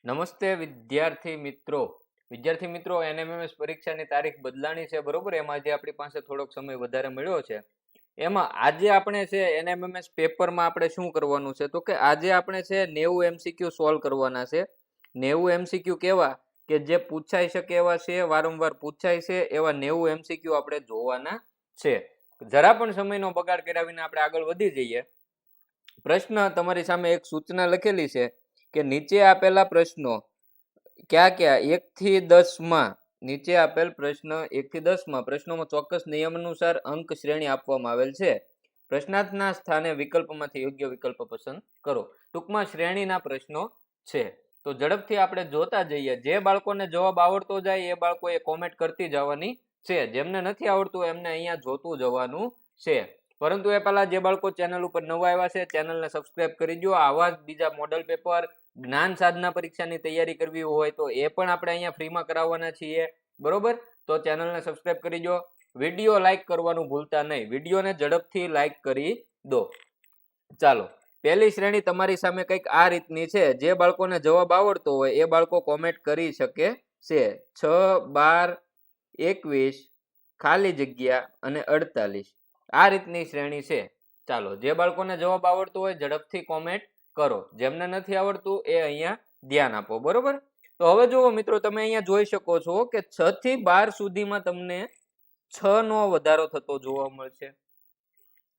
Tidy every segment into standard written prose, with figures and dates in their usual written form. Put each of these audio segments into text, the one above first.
નમસ્તે વિદ્યાર્થી મિત્રો એનએમએમએસ પરીક્ષાની તારીખ બદલાણી છે બરોબર. એમાં જે આપણી પાસે થોડોક સમય વધારે મળ્યો છે એમાં આજે આપણે છે એનએમએમએસ પેપરમાં આપણે શું કરવાનું છે તો કે આજે આપણે છે 90 એમસીક્યુ સોલ્વ કરવાના છે. 90 એમસીક્યુ કેવા કે જે પૂછાઈ શકે એવા છે, વારંવાર પૂછાય છે એવા 90 એમસીક્યુ આપણે જોવાના છે. જરા પણ સમયનો બગાડ કરાવીને આપણે આગળ વધી જઈએ. પ્રશ્ન તમારી સામે એક સૂચના લખેલી છે કે નીચે આપેલા પ્રશ્નો ક્યાં 1 થી 10 માં નીચે આપેલ પ્રશ્ન 1 થી 10 માં પ્રશ્નોમાં ચોક્કસ નિયમ અનુસાર અંક શ્રેણી આપવામાં આવેલ છે. પ્રશ્નાર્થના સ્થાને વિકલ્પમાંથી યોગ્ય વિકલ્પ પસંદ કરો. ટૂંકમાં શ્રેણીના પ્રશ્નો છે. તો ઝડપથી આપણે જોતા જઈએ. જે બાળકોને જવાબ આવડતો જાય એ બાળકોએ કોમેન્ટ કરતી જવાની છે. જેમને નથી આવડતું એમને અહીંયા જોતું જવાનું છે. પરંતુ એ પહેલા જે બાળકો ચેનલ ઉપર નવા આવ્યા છે ચેનલને સબસ્ક્રાઇબ કરી દો. આવા જ બીજા મોડલ પેપર, જ્ઞાન સાધના પરીક્ષાની તૈયારી કરવી હોય તો એ પણ આપણે અહીંયા ફ્રીમાં કરાવવાના છીએ બરોબર. તો ચેનલને સબસ્ક્રાઇબ કરી દો. વિડીયો લાઈક કરવાનું ભૂલતા નહીં. વિડીયોને ઝડપથી લાઈક કરી દો. ચાલો, પહેલી શ્રેણી તમારી સામે કંઈક આ રીતની છે. જે બાળકોને જવાબ આવડતો હોય એ બાળકો કોમેન્ટ કરી શકે છે. 6, 12, 21, ખાલી જગ્યા અને 48 આ રીતની શ્રેણી છે. ચાલો, જે બાળકોને જવાબ આવડતો હોય ઝડપથી કોમેન્ટ કરો. જેમને નથી આવડતું એ અહીંયા ધ્યાન આપો બરોબર. તો હવે જુઓ મિત્રો, તમે અહીંયા જોઈ શકો છો કે 6 થી 12 સુધીમાં તમને 6 નો વધારો થતો જોવા મળશે.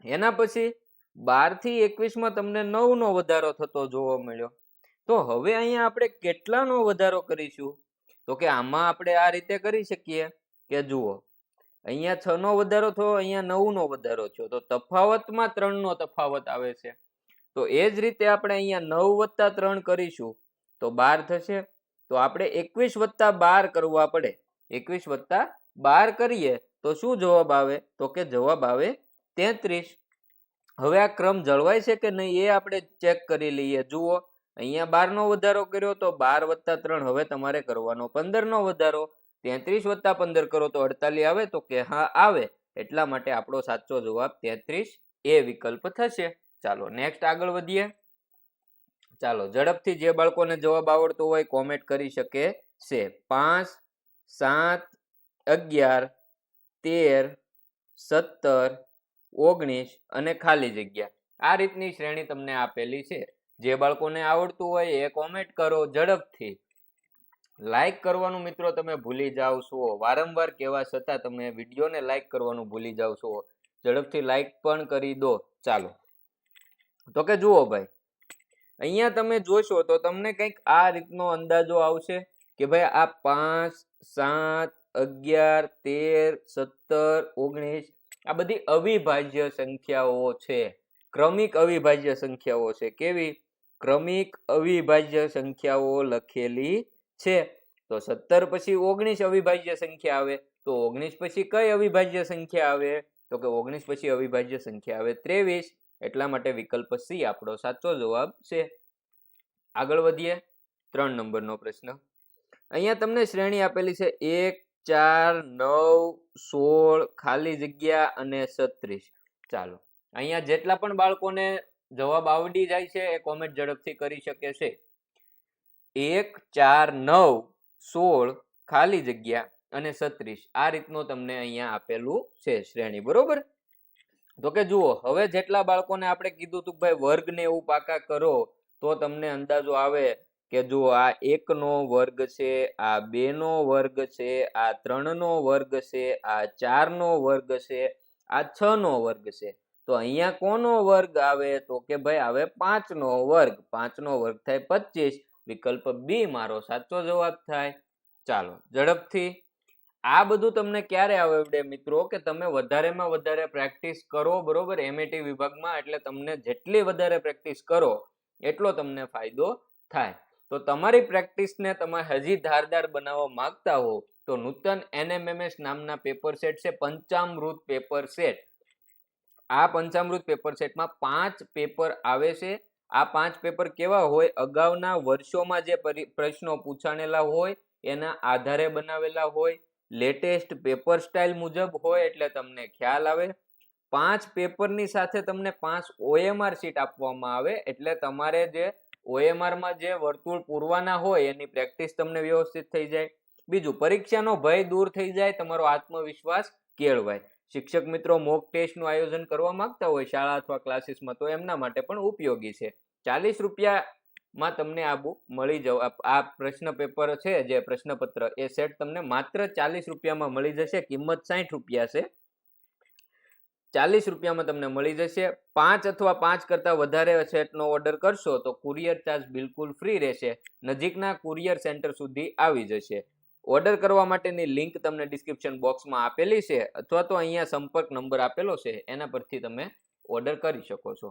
એના પછી 12 થી 21 માં તમને 9 નો વધારો થતો જોવા મળ્યો. તો હવે અહીંયા આપણે કેટલાનો વધારો કરીશું તો કે આમાં આપણે આ રીતે કરી શકીએ કે જુઓ, અહીંયા 6 નો વધારો થયો, અહીંયા 9 નો વધારો થયો, તો તફાવતમાં 3 નો તફાવત આવે છે. તો એ જ રીતે આપણે અહીંયા 9 + 3 કરીશું તો 12 થશે. તો આપણે 21 + 12 કરવા પડે. 21 + 12 કરીએ તો શું જવાબ આવે તો કે જવાબ આવે 33. હવે આ ક્રમ જળવાય છે કે નહીં એ આપણે ચેક કરી લઈએ. જુઓ, અહીંયા 12 નો વધારો કર્યો તો 12 + 3 હવે તમારે કરવાનો 15 નો વધારો. 33 + 15 કરો તો 48 આવે તો કે હા આવે. એટલા માટે આપણો સાચો જવાબ 33 એ વિકલ્પ થશે. ચાલો નેક્સ્ટ આગળ વધીએ. ચાલો ઝડપથી જે બાળકોને જવાબ આવડતો હોય કોમેન્ટ કરી શકે છે. 5, 7, 11, 13, 17, 19 અને ખાલી જગ્યા આ રીતની શ્રેણી તમને આપેલી છે. જે બાળકોને આવડતું હોય એ કોમેન્ટ કરો ઝડપથી. લાઈક કરવાનું મિત્રો તમે ભૂલી જાઓ છો. વારંવાર કહેવા છતાં તમે વિડીયોને લાઈક કરવાનું ભૂલી જાઓ છો. ઝડપથી લાઈક પણ કરી દો. ચાલો, તો કે જુઓ ભાઈ, અહીંયા તમે જોશો તો તમને કંઈક આ રીતનો અંદાજો આવશે કે ભાઈ આ 5, 7, 11, 13, 17, 19 આ બધી અવિભાજ્ય સંખ્યાઓ છે. ક્રમિક અવિભાજ્ય સંખ્યાઓ છે. કેવી? ક્રમિક અવિભાજ્ય સંખ્યાઓ લખેલી છે. તો 17 પછી 19 અવિભાજ્ય સંખ્યા આવે તો 19 પછી કઈ અવિભાજ્ય સંખ્યા આવે તો કે 19 પછી અવિભાજ્ય સંખ્યા આવે 23. એટલા માટે વિકલ્પ સી આપણો સાચો જવાબ છે. આગળ વધીએ. 3 નંબરનો પ્રશ્ન. અહીંયા તમને શ્રેણી આપેલી છે 1, 4, 9, 16, ખાલી જગ્યા અને 36. ચાલો, અહીંયા જેટલા પણ બાળકોને જવાબ આવડી જાય છે એ કોમેન્ટ ઝડપથી કરી શકે છે. 1, 4, 9, 16, ખાલી જગ્યા અને 36 આ રીતનું તમને અહીંયા આપેલું છે શ્રેણી બરોબર. તો કે જુઓ, હવે જેટલા બાળકોને આપણે કીધું તું ભાઈ વર્ગને એવું પાકા કરો તો તમને અંદાજો આવે કે જુઓ, આ 1 નો વર્ગ છે, આ 2 નો વર્ગ છે, આ 3 નો વર્ગ છે, આ 4 નો વર્ગ છે, આ 6 નો વર્ગ છે. તો અહીંયા કોનો વર્ગ આવે તો કે ભાઈ આવે 5 નો વર્ગ. 5 નો વર્ગ થાય 25. વિકલ્પ બી મારો સાચો જવાબ થાય. ચાલો ઝડપથી. આ બધું તમને ક્યારે આવડે મિત્રો કે તમે વધારેમાં વધારે પ્રેક્ટિસ કરો બરોબર એમએટી વિભાગમાં. એટલે તમને જેટલી વધારે પ્રેક્ટિસ કરો એટલો તમને ફાયદો થાય. તો તમારી પ્રેક્ટિસને તમે હજી ધારદાર બનાવવા માંગતા હો તો નૂતન એનએમએમએસ નામના પેપર સેટ છે, પંચામૃત પેપર સેટ. આ પંચામૃત પેપર સેટમાં 5 પેપર આવે છે. આ 5 પેપર કેવા હોય? અગાઉના વર્ષોમાં જે પ્રશ્નો પૂછાણેલા હોય એના આધારે બનાવેલા હોય. લેટેસ્ટ પેપર સ્ટાઇલ મુજબ હોય એટલે તમને ખ્યાલ આવે. 5 પેપરની સાથે તમને 5 OMR શીટ આપવામાં આવે, એટલે તમારે જે OMR માં જે વર્તુળ પૂરવાના હોય એની પ્રેક્ટિસ તમને વ્યવસ્થિત થઈ જાય. બીજું, પરીક્ષાનો ભય દૂર થઈ જાય, તમારો આત્મવિશ્વાસ કેળવાય. શિક્ષક મિત્રો મોક ટેસ્ટનું આયોજન કરવા માંગતા હોય શાળા અથવા ક્લાસીસમાં, તો એમના માટે પણ ઉપયોગી છે. 40 રૂપિયામાં તમને આ બુક મળી જવા, આ પ્રશ્ન પેપર છે જે પ્રશ્નપત્ર, એ સેટ તમને માત્ર 40 રૂપિયામાં મળી જશે. કિંમત 60 રૂપિયા છે, 40 રૂપિયામાં તમને મળી જશે. 5 અથવા 5 કરતા વધારે સેટનો ઓર્ડર કરશો તો કુરિયર ચાર્જ બિલકુલ ફ્રી રહેશે. નજીકના કુરિયર સેન્ટર સુધી આવી જશે. ઓર્ડર કરવા માટેની લિંક તમને ડિસ્ક્રિપ્શન બોક્સમાં આપેલી છે, અથવા તો અહીંયા સંપર્ક નંબર આપેલો છે, એના પરથી તમે ઓર્ડર કરી શકો છો.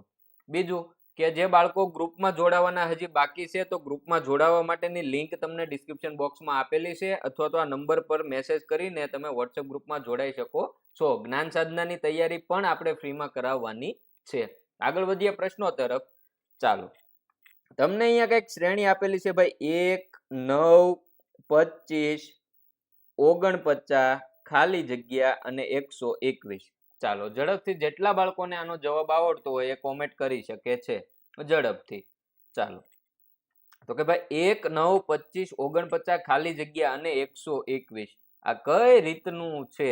બીજું કે જે બાળકો ગ્રુપમાં જોડાવાના હજી બાકી છે, તો ગ્રુપમાં જોડાવા માટેની લિંક તમને ડિસ્ક્રિપ્શન બોક્સમાં આપેલી છે, અથવા તો આ નંબર પર મેસેજ કરીને તમે વોટ્સએપ ગ્રુપમાં જોડાઈ શકો છો. જ્ઞાન સાધનાની તૈયારી પણ આપણે ફ્રીમાં કરાવવાની છે. આગળ વધીએ પ્રશ્નો તરફ. ચાલો, તમને અહીંયા કઈક શ્રેણી આપેલી છે ભાઈ, 1, 9, 25, 49, ખાલી જગ્યા અને 121. ચાલો, ઝડપથી જેટલા બાળકોને આનો જવાબ આવડતો હોય એ કોમેન્ટ કરી શકે છે ઝડપથી. ચાલો, તો કે ભાઈ 1, 9, 25, 49, ખાલી જગ્યા અને 121 આ કઈ રીતનું છે?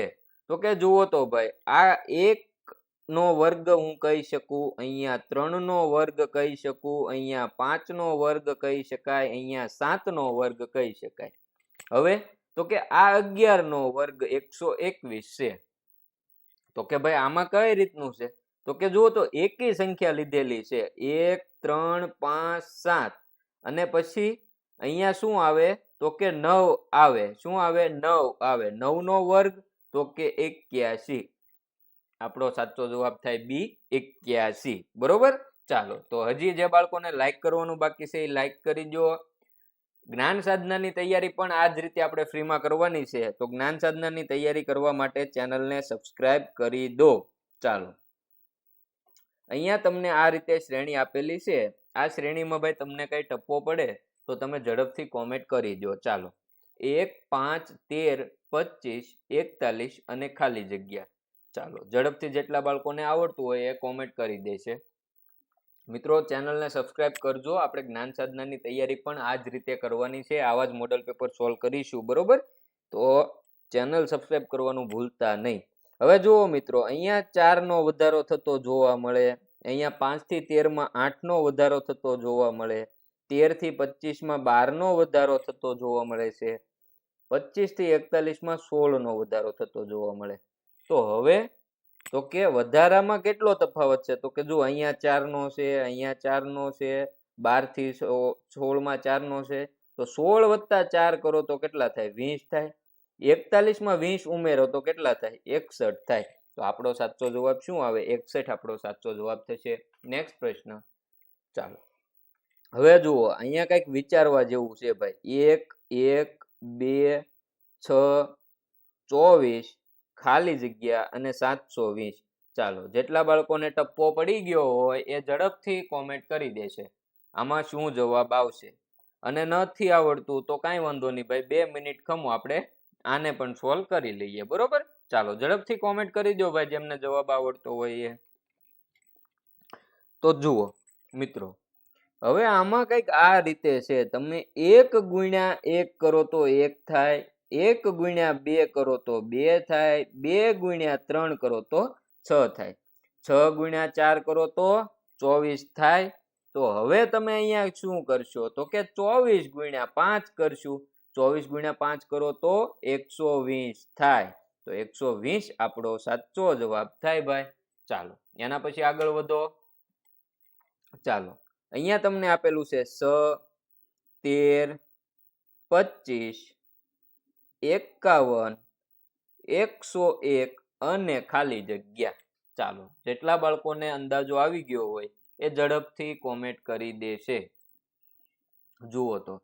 તો કે જુઓ તો ભાઈ, આ 1 નો વર્ગ હું કહી શકું, અહીંયા 3 નો વર્ગ કહી શકું, અહીંયા 5 નો વર્ગ કહી શકાય, અહીંયા 7 નો વર્ગ કહી શકાય. હવે તો કે આ 11 નો વર્ગ 121 છે. તો કે ભાઈ આમાં કઈ રીતનું છે? તો કે જુઓ તો એકી સંખ્યા લીધેલી છે, 1, 3, 5, 7, અને પછી અહીંયા શું આવે? તો કે 9 આવે. શું આવે? 9 આવે. 9 નો વર્ગ તો કે 81. આપણો સાચો જવાબ થાય બી, 81. બરોબર. ચાલો, તો હજી જે બાળકોને લાઈક કરવાનું બાકી છે એ લાઈક કરી દો. જ્ઞાન સાધનાની તૈયારી પણ આ જ રીતે આપણે ફ્રીમાં કરવાની છે, તો જ્ઞાન સાધનાની તૈયારી કરવા માટે ચેનલને સબસ્ક્રાઇબ કરી દો. ચાલો, અહીંયા તમને આ રીતે શ્રેણી આપેલી છે. આ શ્રેણીમાં ભાઈ તમને કઈ ટપ્પો પડે તો તમે ઝડપથી કોમેન્ટ કરી દો. ચાલો, 1, 5, 13, 25, 41 અને ખાલી જગ્યા. ચાલો, ઝડપથી જેટલા બાળકોને આવડતું હોય એ કોમેન્ટ કરી દેશે. મિત્રો, ચેનલને સબસ્ક્રાઇબ કરજો. આપણે જ્ઞાન સાધનાની તૈયારી પણ આ જ રીતે કરવાની છે, આવા જ મોડલ પેપર સોલ્વ કરીશું. બરોબર, તો ચેનલ સબસ્ક્રાઇબ કરવાનું ભૂલતા નહીં. હવે જુઓ મિત્રો, અહીંયા 4 નો વધારો થતો જોવા મળે, અહીંયા 5 થી 13 માં 8 નો વધારો થતો જોવા મળે, 13 થી 25 માં 12 નો વધારો થતો જોવા મળે છે, 25 થી 41 માં 16 નો વધારો થતો જોવા મળે. તો હવે તો કે વધારામાં કેટલો તફાવત છે? તો કે જો અહીંયા 4 નો છે, અહીંયા 4 નો છે, 12 થી 16 માં 4 નો છે, તો 16 વત્તા 4 કરો તો કેટલા થાય? 20 થાય. 41 માં 20 ઉમેરો તો કેટલા થાય? 61 થાય. તો આપણો સાચો જવાબ શું આવે? 61 આપણો સાચો જવાબ થશે. નેક્સ્ટ પ્રશ્ન. ચાલો, હવે જુઓ, અહીંયા કઈક વિચારવા જેવું છે ભાઈ. 1, 1, 2, 6, 24, ખાલી જગ્યા અને 720. ચાલો, જેટલા બાળકોને ટપ્પો પડી ગયો હોય એ ઝડપથી કોમેન્ટ કરી દેશે આમાં શું જવાબ આવશે. અને નથી આવડતું તો કાંઈ વાંધો નહીં ભાઈ, 2 મિનિટ ખમો, આપણે આને પણ સોલ્વ કરી લઈએ. બરોબર. ચાલો, ઝડપથી કોમેન્ટ કરી દો ભાઈ જેમને જવાબ આવડતો હોય એ. તો જુઓ મિત્રો, હવે આમાં કઈક આ રીતે છે. તમે 1 ગુણ્યા 1 કરો તો 1 થાય, 1 ગુણ્યા 2 કરો તો 2 થાય, 2 ગુણ્યા 3 કરો તો 6 થાય, 6 ગુણ્યા 4 કરો તો 24 થાય. તો હવે તમે અહીંયા શું કરશો? તો કે 24 ગુણ્યા 5 કરશું. 24 ગુણ્યા 5 કરો તો 120 થાય. તો 120 આપણો સાચો જવાબ થાય ભાઈ. ચાલો, એના પછી આગળ વધો. ચાલો, અહીંયા તમને આપેલું છે 6, 13, 25, 51, 101 અને ખાલી જગ્યા. ચાલો, જેટલા બાળકોને અંદાજો આવી ગયો હોય એ ઝડપથી કોમેન્ટ કરી દેશે. જુઓ તો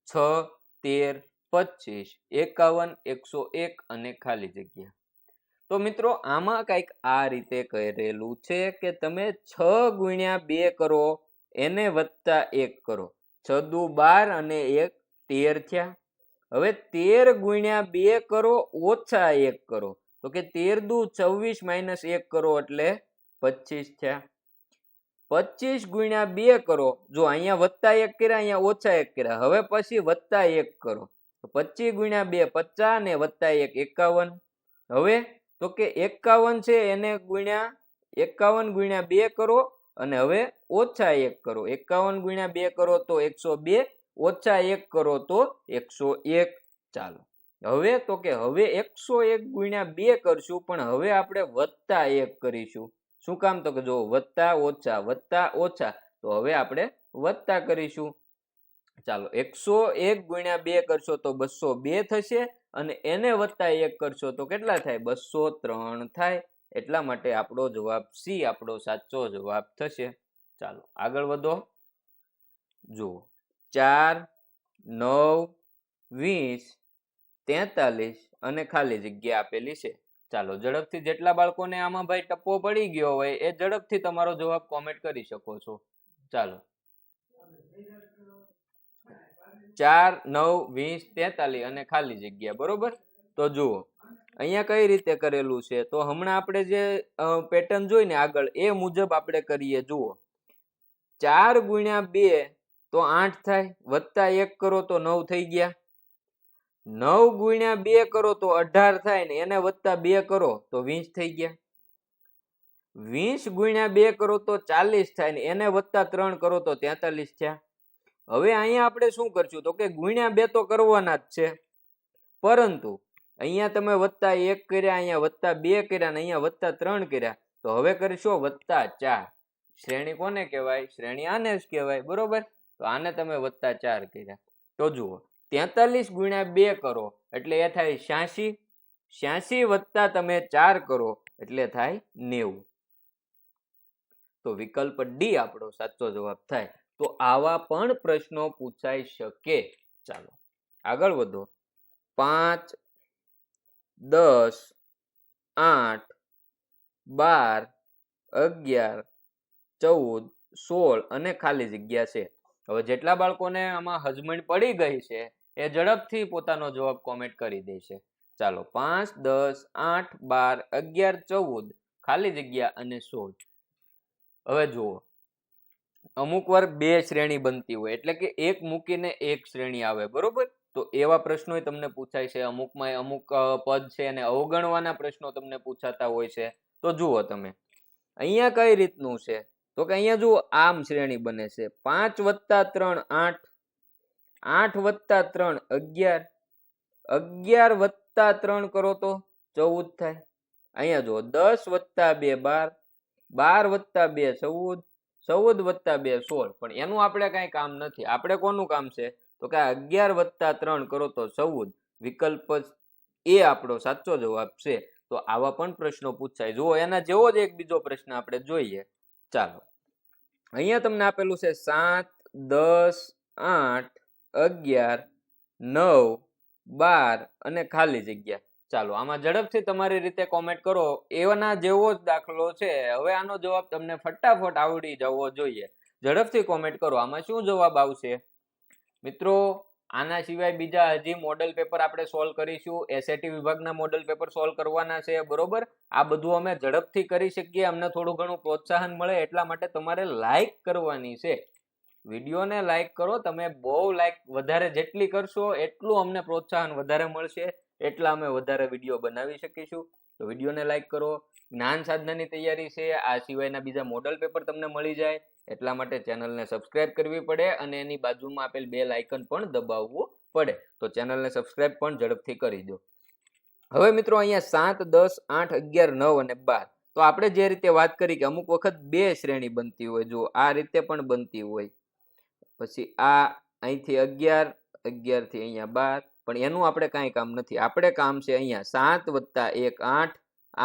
6, 13, 25, 51, 101 અને ખાલી જગ્યા. તો મિત્રો, આમાં કઈક આ રીતે કરેલું છે કે તમે 6 ગુણ્યા 2 કરો એને વત્તા 1 કરો. 6 દુ 12 અને 1 13 થયા. હવે 13 ગુણ્યા 2 કરો ઓછા 1 કરો. તો કે 13 દુ 24 માઇનસ 1 કરો એટલે 25 થયા. 25 ગુણ્યા 2 કરો, જો અહીંયા વત્તા 1 કર્યા, અહીંયા ઓછા 1 કર્યા, હવે પછી વત્તા 1 કરો, 25 ગુણ્યા 2 50 ને વત્તા 1 51. હવે તો કે 51 છે એને ગુણ્યા 51 ગુણ્યા 2 કરો અને હવે ઓછા 1 કરો. 51 ગુણ્યા 2 કરો તો 102, ઓછા 1 કરો તો 101. ચાલો હવે તો કે હવે 101 ગુણ્યા 2 કરશું, પણ હવે આપણે વત્તા 1 કરીશું. શું કામ? તો કે જો વત્તા ઓછા, તો હવે આપણે વત્તા કરીશું. ચાલો 101 ગુણ્યા 2 કરશો તો 202 થશે અને એને વત્તા 1 કરશો તો કેટલા થાય? 203 થાય. એટલા માટે આપણો જવાબ સી આપણો સાચો જવાબ થશે. ચાલો આગળ વધો. જુઓ 4 9 20 43 અને ખાલી જગ્યા આપેલી છે. ચાલો ઝડપથી જેટલા બાળકોને આમાં ભાઈ ટપ્પો પડી ગયો હોય એ ઝડપથી તમારો જવાબ કોમેન્ટ કરી શકો છો. ચાલો 4 9 20 43 અને ખાલી જગ્યા, બરોબર. તો જુઓ અહીંયા કઈ રીતે કરેલું છે, તો હમણાં આપણે જે પેટર્ન જોઈ ને આગળ એ મુજબ આપણે કરીએ. જુઓ 4 ગુણ્યા 2 તો 8 થાય, વત્તા 1 કરો તો 9 થઈ ગયા. 9 ગુણ્યા 2 કરો તો 18 થાય ને એને વત્તા 2 કરો તો 20 થઈ ગયા. 20 ગુણ્યા 2 કરો તો 40 થાય ને એને વત્તા 3 કરો તો 43 થયા. હવે અહીંયા આપણે શું કરશું? તો કે ગુણ્યા 2 તો કરવાના જ છે, પરંતુ અહીંયા તમે વત્તા 1 કર્યા, અહીંયા વત્તા 2 કર્યા ને અહીંયા વત્તા 3 કર્યા, તો હવે કરશો વત્તા 4. શ્રેણી કોને કહેવાય? શ્રેણી આને જ કહેવાય, બરોબર. તો આને તમે વત્તા 4 કર્યા. તો જુઓ 43 ગુણ્યા 2 કરો એટલે એ થાય 86. 86 વત્તા તમે 4 કરો એટલે થાય 90. તો વિકલ્પ ડી આપણો સાચો જવાબ થાય. તો આવા પણ પ્રશ્નો પૂછાઈ શકે. ચાલો આગળ વધો. 5 10 8 12 11 14 16 અને ખાલી જગ્યા છે. હવે જેટલા બાળકોને આમાં હજમણ પડી ગઈ છે એ ઝડપથી પોતાનો જવાબ કોમેન્ટ કરી દેશે. ચાલો 5 10 8 12 11 14 ખાલી જગ્યા અને 16. હવે જુઓ અમુક વાર બે શ્રેણી બનતી હોય એટલે કે એક મૂકીને એક શ્રેણી આવે, બરોબર. તો એવા પ્રશ્નો તમને પૂછાય છે. અમુકમાં અમુક પદ છે અને અવગણવાના પ્રશ્નો તમને પૂછાતા હોય છે. તો જુઓ તમે અહીંયા કઈ રીતનું છે, તો કે અહીંયા જુઓ આમ શ્રેણી બને છે. 5 વત્તા 3 8, 8 વત્તા 3 11, 11 વત્તા 3 કરો તો 14 થાય. અહીંયા જુઓ 10 વત્તા 2 12, 12 વત્તા 2 14, 14 વત્તા 2 16. પણ એનું આપણે કઈ કામ નથી. આપણે કોનું કામ છે? તો કે 11 વત્તા 3 કરો તો 14. વિકલ્પ એ આપણો સાચો જવાબ છે. તો આવા પણ પ્રશ્નો પૂછાય. જુઓ એના જેવો જ એક બીજો પ્રશ્ન આપણે જોઈએ. ચાલો અહીંયા તમને આપેલું છે 7 10 8 11 9 12 અને ખાલી જગ્યા. ચાલો આમાં ઝડપથી તમારી રીતે કોમેન્ટ કરો. એના જેવો જ દાખલો છે. હવે આનો જવાબ તમને ફટાફટ આવડી જવો જોઈએ. ઝડપથી કોમેન્ટ કરો. આમાં શું જવાબ આવશે મિત્રો? આના સિવાય બીજા હજી મોડલ પેપર આપણે સોલ્વ કરીશું. એસએટી વિભાગના મોડલ પેપર સોલ્વ કરવાના છે, બરોબર. આ બધું અમે ઝડપથી કરી શકીએ. અમને થોડું ઘણું પ્રોત્સાહન મળે એટલા માટે તમારે લાઈક કરવાની છે. વિડીયોને લાઈક કરો. તમે બહુ લાઈક વધારે જેટલી કરશો એટલું અમને પ્રોત્સાહન વધારે મળશે, એટલા અમે વધારે વિડીયો બનાવી શકીશું. તો વિડીયોને લાઈક કરો. જ્ઞાન સાધનાની તૈયારી છે, આ સિવાયના બીજા મોડલ પેપર તમને મળી જાય એટલા માટે ચેનલને સબસ્ક્રાઇબ કરવી પડે અને એની બાજુમાં આપેલ બેલ આઇકન પણ દબાવવું પડે. તો ચેનલને સબસ્ક્રાઇબ પણ ઝડપથી કરી દો. હવે મિત્રો અહીંયા 7 10 8 11 9 અને 12. તો આપણે જે રીતે વાત કરી કે અમુક વખત બે શ્રેણી બનતી હોય, જો આ રીતે પણ બનતી હોય, પછી આ અહીંથી 11 11 થી અહીંયા 12, પણ એનું આપણે કાંઈ કામ નથી. આપણે કામ છે અહીંયા 7 વત્તા 1 8,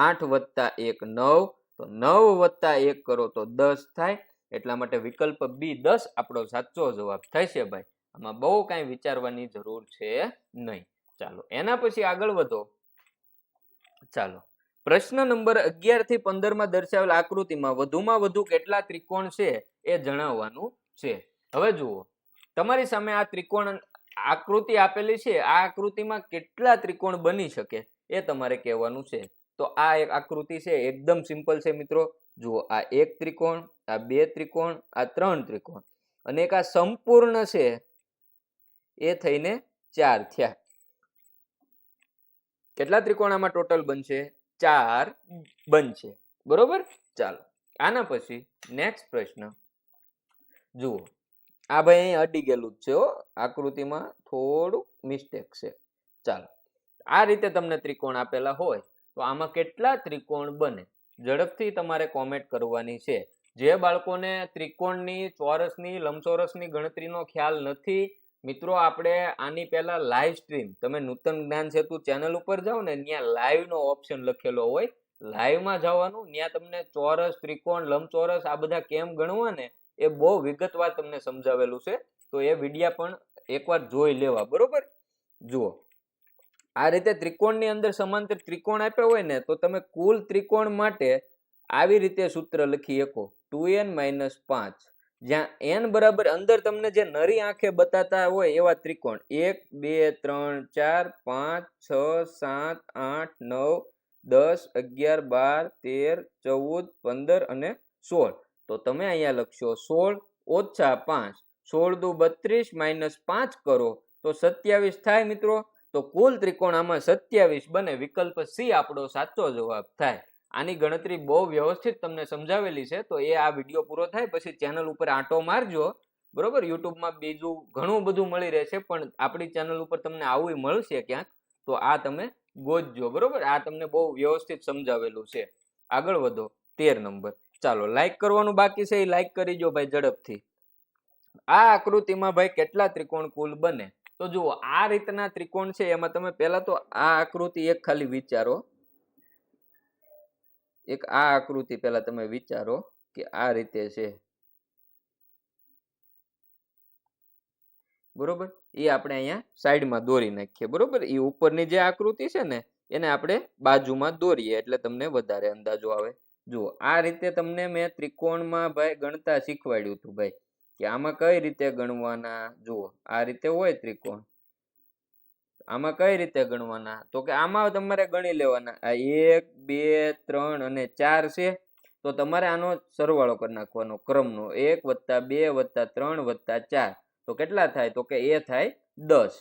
8 વત્તા 1 9, તો 9 વત્તા 1 કરો તો 10 થાય. એટલા માટે વિકલ્પ બી 10 આપણો સાચો જવાબ થશે ભાઈ. આમાં બહુ કાંઈ વિચારવાની જરૂર છે નહીં. ચાલો એના પછી આગળ વધો. ચાલો પ્રશ્ન નંબર 11 થી 15 માં દર્શાવેલ આકૃતિમાં વધુમાં વધુ કેટલા ત્રિકોણ છે એ જણાવવાનું છે. હવે જુઓ તમારી સામે આ ત્રિકોણ આકૃતિ આપેલી છે. આ આકૃતિમાં કેટલા ત્રિકોણ બની શકે એ તમારે કહેવાનું છે. તો આ એક આકૃતિ છે એકદમ સિમ્પલ છે મિત્રો. જુઓ આ એક ત્રિકોણ, આ બે ત્રિકોણ, આ ત્રણ ત્રિકોણ અને એક આ સંપૂર્ણ છે એ થઈને 4 થયા. કેટલા ત્રિકોણ આમાં ટોટલ બનશે? 4 બનશે. બરોબર. ચાલો આના પછી નેક્સ્ટ પ્રશ્ન જુઓ. આ ભાઈ અહીં અડી ગયેલું જ છે હો, આકૃતિમાં થોડું મિસ્ટેક છે. ચાલો આ રીતે તમને ત્રિકોણ આપેલા હોય તો આમાં કેટલા ત્રિકોણ બને? ઝડપથી તમારે કોમેન્ટ કરવાની છે. જે બાળકોને ત્રિકોણની, ચોરસની, લંબચોરસની ગણતરીનો ખ્યાલ નથી મિત્રો, આપણે આની પહેલા લાઈવ સ્ટ્રીમ, તમે નૂતન જ્ઞાન સેતુ ચેનલ ઉપર જાઓ ને, ત્યાં લાઈવ નો ઓપ્શન લખેલો હોય, લાઈવમાં જવાનું, ત્યાં તમને ચોરસ, ત્રિકોણ, લંબચોરસ આ બધા કેમ ગણવા ને એ બહુ વિગતવાર તમને સમજાવેલું છે. તો એ વિડિયા પણ એકવાર જોઈ લેવા. બરોબર. જુઓ આ રીતે ત્રિકોણની અંદર સમાંતર ત્રિકોણ આપ્યા હોય ને તો તમે કુલ ત્રિકોણ માટે આવી રીતે સૂત્ર લખી શકો 2n - 5, જ્યાં n બરાબર અંદર તમને જે નરી આંખે બતાતા હોય એવા ત્રિકોણ 1 2 3 4 5 6 7 8 9 10 11 12 13 14 15 અને 16. તો તમે અહીંયા લખશો 16 - 5, 16 દુ 32 - 5 કરો તો 27 થાય મિત્રો. તો કુલ ત્રિકોણ આમાં 27 બને. વિકલ્પ સી આપણો સાચો જવાબ થાય. આની ગણતરી બહુ વ્યવસ્થિત તમને સમજાવેલી છે. તો એ આ વિડીયો પૂરો થાય પછી ચેનલ ઉપર આંટો મારજો. બરોબર. યુટ્યુબમાં બીજું ઘણું બધું મળી રહેશે પણ આપણી ચેનલ ઉપર તમને આવું મળશે ક્યાંક, તો આ તમે ગોતજો. બરોબર. આ તમને બહુ વ્યવસ્થિત સમજાવેલું છે. આગળ વધો. 13 નંબર. ચાલો લાઈક કરવાનું બાકી છે એ લાઈક કરી દો ભાઈ ઝડપથી. આ આકૃતિમાં ભાઈ કેટલા ત્રિકોણ કુલ બને? તો જુઓ આ રીતના ત્રિકોણ છે એમાં તમે પહેલા તો આ આકૃતિ એક ખાલી વિચારો. એક આ આકૃતિ પહેલા તમે વિચારો કે આ રીતે છે. બરોબર. એ આપણે અહીંયા સાઈડમાં દોરી નાખીએ. બરોબર. એ ઉપરની જે આકૃતિ છે ને એને આપણે બાજુમાં દોરીએ એટલે તમને વધારે અંદાજો આવે. જુઓ આ રીતે તમને મેં ત્રિકોણમાં ભાઈ ગણતા શીખવાડ્યું હતું ભાઈ કે આમાં કઈ રીતે ગણવાના. જુઓ આ રીતે હોય ત્રિકોણ, આમાં કઈ રીતે ગણવાના? તો કે આમાં તમારે ગણી લેવાના. આ 1 2 3 અને 4 છે તો તમારે આનો સરવાળો કરી નાખવાનો ક્રમનો. 1 + 2 + 3 + 4 તો કેટલા થાય? તો કે એ થાય 10.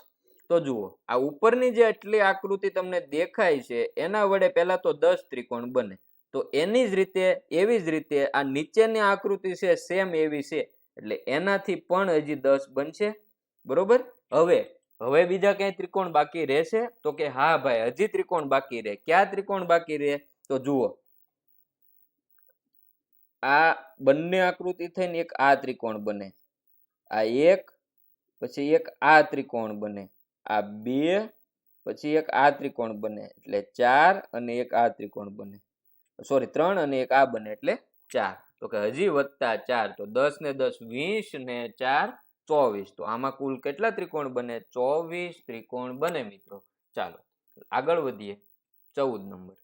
તો જુઓ આ ઉપરની જે આટલી આકૃતિ તમને દેખાય છે એના વડે પહેલા તો 10 ત્રિકોણ બને. તો એની જ રીતે એવી જ રીતે આ નીચેની આકૃતિ છે સેમ એવી છે એટલે એનાથી પણ હજી 10 બનશે. બરોબર. હવે બીજા ક્યાંય ત્રિકોણ બાકી રહેશે? તો કે હા ભાઈ હજી ત્રિકોણ બાકી રહે. ક્યાં ત્રિકોણ બાકી રહે? તો જુઓ આ બંને આકૃતિ થઈને એક આ ત્રિકોણ બને, આ એક, પછી એક આ ત્રિકોણ બને, આ બે, પછી એક આ ત્રિકોણ બને એટલે 4 અને એક આ ત્રિકોણ બને. સોરી 3 અને એક આ બને એટલે 4. તો કે હજી વધતા 4 તો 10 ને 10 20 ને 4 24. તો આમાં કુલ કેટલા ત્રિકોણ બને? 24 ત્રિકોણ બને મિત્રો. ચાલો આગળ વધીએ. 14 નંબર.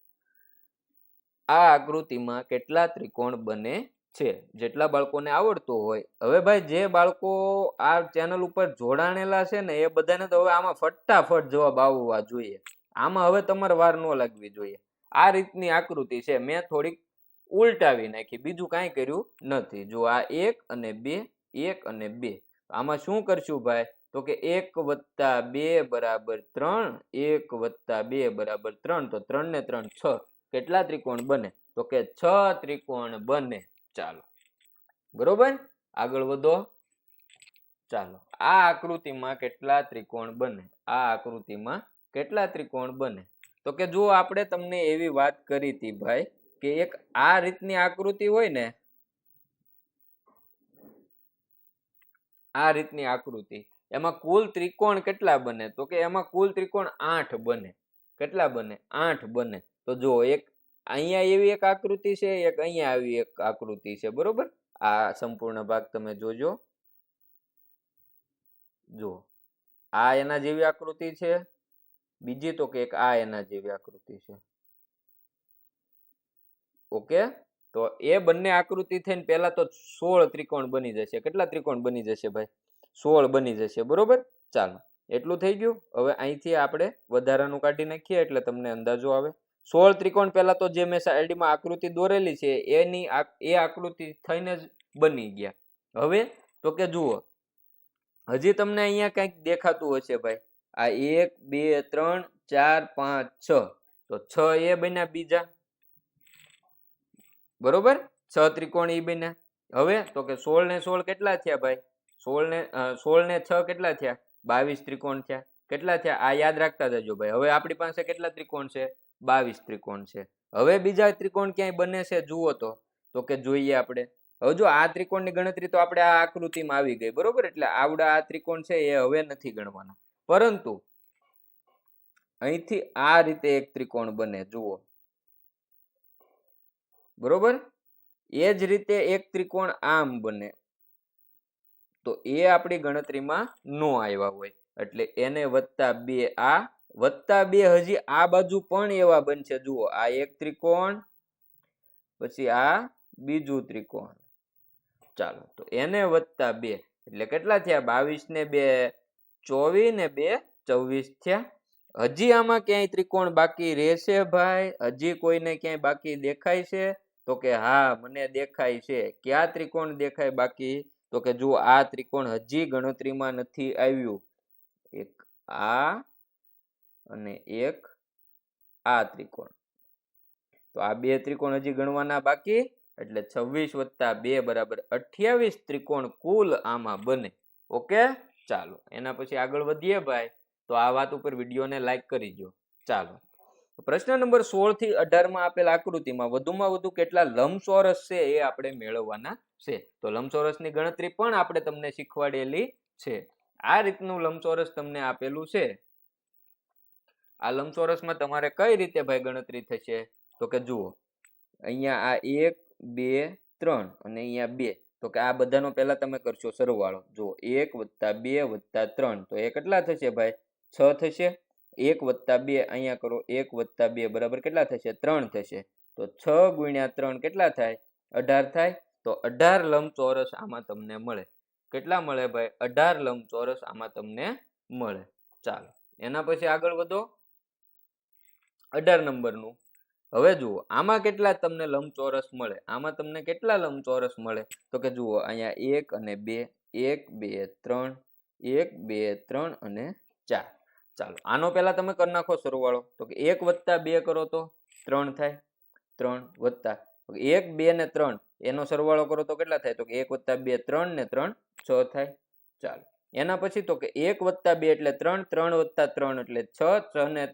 આ આકૃતિમાં કેટલા ત્રિકોણ બને છે? જેટલા બાળકોને આવડતું હોય. હવે ભાઈ જે બાળકો આ ચેનલ ઉપર જોડાણેલા છે ને એ બધાને તો હવે આમાં ફટાફટ જવાબ આવવા જોઈએ. આમાં હવે તમારે વાર ન લાગવી જોઈએ. આ રીતની આકૃતિ છે, મેં થોડીક ઉલટાવી નાખી, બીજું કાંઈ કર્યું નથી. જો આ 1 અને 2, 1 અને 2. આમાં શું કરશું ભાઈ? તો કે 1 + 2 = 3, 1 + 2 = 3. તો 3 ને 3 6. કેટલા ત્રિકોણ બને? તો કે 6 ત્રિકોણ બને. ચાલો બરોબર. આગળ વધો. ચાલો આ આકૃતિમાં કેટલા ત્રિકોણ બને? આ આકૃતિમાં કેટલા ત્રિકોણ બને? તો કે જો આપણે તમને એવી વાત કરી હતી ભાઈ કે એક આ રીતની આકૃતિ હોય ને, આ રીતની આકૃતિ, એમાં કુલ ત્રિકોણ કેટલા બને? તો કે એમાં કુલ ત્રિકોણ 8 બને. કેટલા બને? 8 બને. તો જો એક અહીંયા એવી એક આકૃતિ છે, એક અહીંયા આવી એક આકૃતિ છે. બરોબર. આ સંપૂર્ણ ભાગ તમે જોજો. જો આ એના જેવી આકૃતિ છે, બીજી તો કે એક આ એના જેવી આકૃતિ છે. ઓકે. તો એ બંને આકૃતિ થઈને પહેલા તો 16 ત્રિકોણ બની જશે. કેટલા ત્રિકોણ બની જશે ભાઈ? 16 બની જશે. બરોબર. ચાલો એટલું થઈ ગયું. હવે અહીંથી આપણે વધારાનું કાઢી નાખીએ એટલે તમને અંદાજો આવે. 16 ત્રિકોણ પહેલા તો જે મેં સાઈડમાં આકૃતિ દોરેલી છે એ આકૃતિ થઈને જ બની ગયા. હવે તો કે જુઓ, હજી તમને અહીંયા કંઈક દેખાતું હશે ભાઈ, આ 1 2 3 4 5 6, તો 6 એ બન્યા બીજા, બરોબર, 6 ત્રિકોણ એ બન્યા. હવે તો કે 16 ને 16 કેટલા થયા ભાઈ? 16 ને 6 કેટલા થયા? 22 ત્રિકોણ થયા. કેટલા થયા? આ યાદ રાખતા જજો ભાઈ. હવે આપણી પાસે કેટલા ત્રિકોણ છે? 22 ત્રિકોણ છે. હવે બીજા ત્રિકોણ ક્યાંય બને છે જુઓ તો કે જોઈએ આપણે. હવે જો આ ત્રિકોણની ગણતરી તો આપણે આ આકૃતિમાં આવી ગઈ, બરોબર, એટલે આવડા આ ત્રિકોણ છે એ હવે નથી ગણવાના, પરંતુ અહીંથી આ રીતે એક ત્રિકોણ બને જુઓ, બરોબર. એ જ રીતે એક ત્રિકોણ આમ બને, તો એ આપણી ગણતરીમાં નો આવ્યા હોય, એટલે એને +2, આ +2 હજી આ બાજુ પણ એવા બનશે જુઓ, આ એક ત્રિકોણ, પછી આ બીજું ત્રિકોણ. ચાલો, તો એને +2 એટલે કેટલા થયા? 22 ને 2 24 ને 2 24 થયા. હજી આમાં ક્યાંય ત્રિકોણ બાકી રહેશે ભાઈ? હજી કોઈને ક્યાંય બાકી દેખાય છે? તો કે હા, મને દેખાય છે. ક્યાં ત્રિકોણ દેખાય બાકી? તો કે જુઓ, આ ત્રિકોણ હજી ગણતરીમાં નથી આવ્યું. એક આ અને એક આ ત્રિકોણ, તો આ બે ત્રિકોણ હજી ગણવાના બાકી, એટલે 26 + 2 બરાબર 28 ત્રિકોણ કુલ આમાં બને. ઓકે, ચાલો એના પછી આગળ વધીએ ભાઈ. તો આ વાત ઉપર વિડીયોને લાઈક કરી દો. ચાલો, પ્રશ્ન નંબર 16 થી 18 માં આપેલ આકૃતિમાં વધુમાં વધુ કેટલા લંબચોરસ છે એ આપણે મેળવવાના છે. તો લંબચોરસની ગણતરી પણ આપણે તમને શીખવાડેલી છે. આ રીતનું લંબચોરસ તમને આપેલું છે. આ લંબચોરસમાં તમારે કઈ રીતે ભાઈ ગણતરી થશે? તો કે જુઓ, અહીંયા આ 1 2 3 અને અહીંયા 2, તો કે આ બધાનો પહેલા તમે કરશો સરવાળો. જુઓ, 1 + 2 + 3, તો એ કેટલા થશે ભાઈ? 6 થશે. 1 + 2 અહીંયા કરો, 1 + 2 બરાબર કેટલા થશે? 3 થશે. તો 6 × 3 કેટલા થાય? 18 થાય. તો 18 લંબચોરસ આમાં તમને મળે. કેટલા મળે ભાઈ? 18 લંબચોરસ આમાં તમને મળે. ચાલો, એના પછી આગળ વધો. 18 નંબરનું. હવે જુઓ, આમાં કેટલા તમને લંબચોરસ મળે? આમાં તમને કેટલા લંબચોરસ મળે? તો કે જુઓ, અહીંયા 1 અને 2, 1 2 3, 1 2 3 અને 4. ચાલો, આનો પહેલા તમે કરી નાખો સરવાળો. તો કે 1 + 2 કરો તો 3 થાય. 3 વત્તા 1 2 ને 3 એનો સરવાળો કરો તો કેટલા થાય? તો કે 1 + 2 3 ને 3 6 થાય. ચાલો, એના પછી તો કે 1 + 2 એટલે 3, 3 + 3 એટલે 6, 6 ને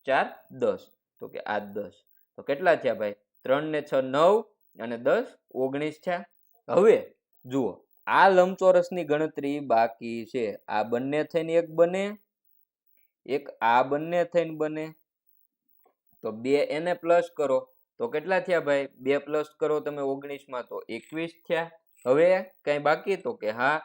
4 10, તો કે આ 10. તો કેટલા થયા ભાઈ? 3 ને 6 9 અને 10 19 થયા. હવે જુઓ, આ લંબચોરસની ગણતરી બાકી છે. આ બંને થઈને એક બને, એક આ બંને થઈને બને, તો 2 એને પ્લસ કરો તો કેટલા થયા ભાઈ? 2 પ્લસ કરો તમે 19 માં તો 21 થયા. હવે કઈ બાકી? તો કે હા,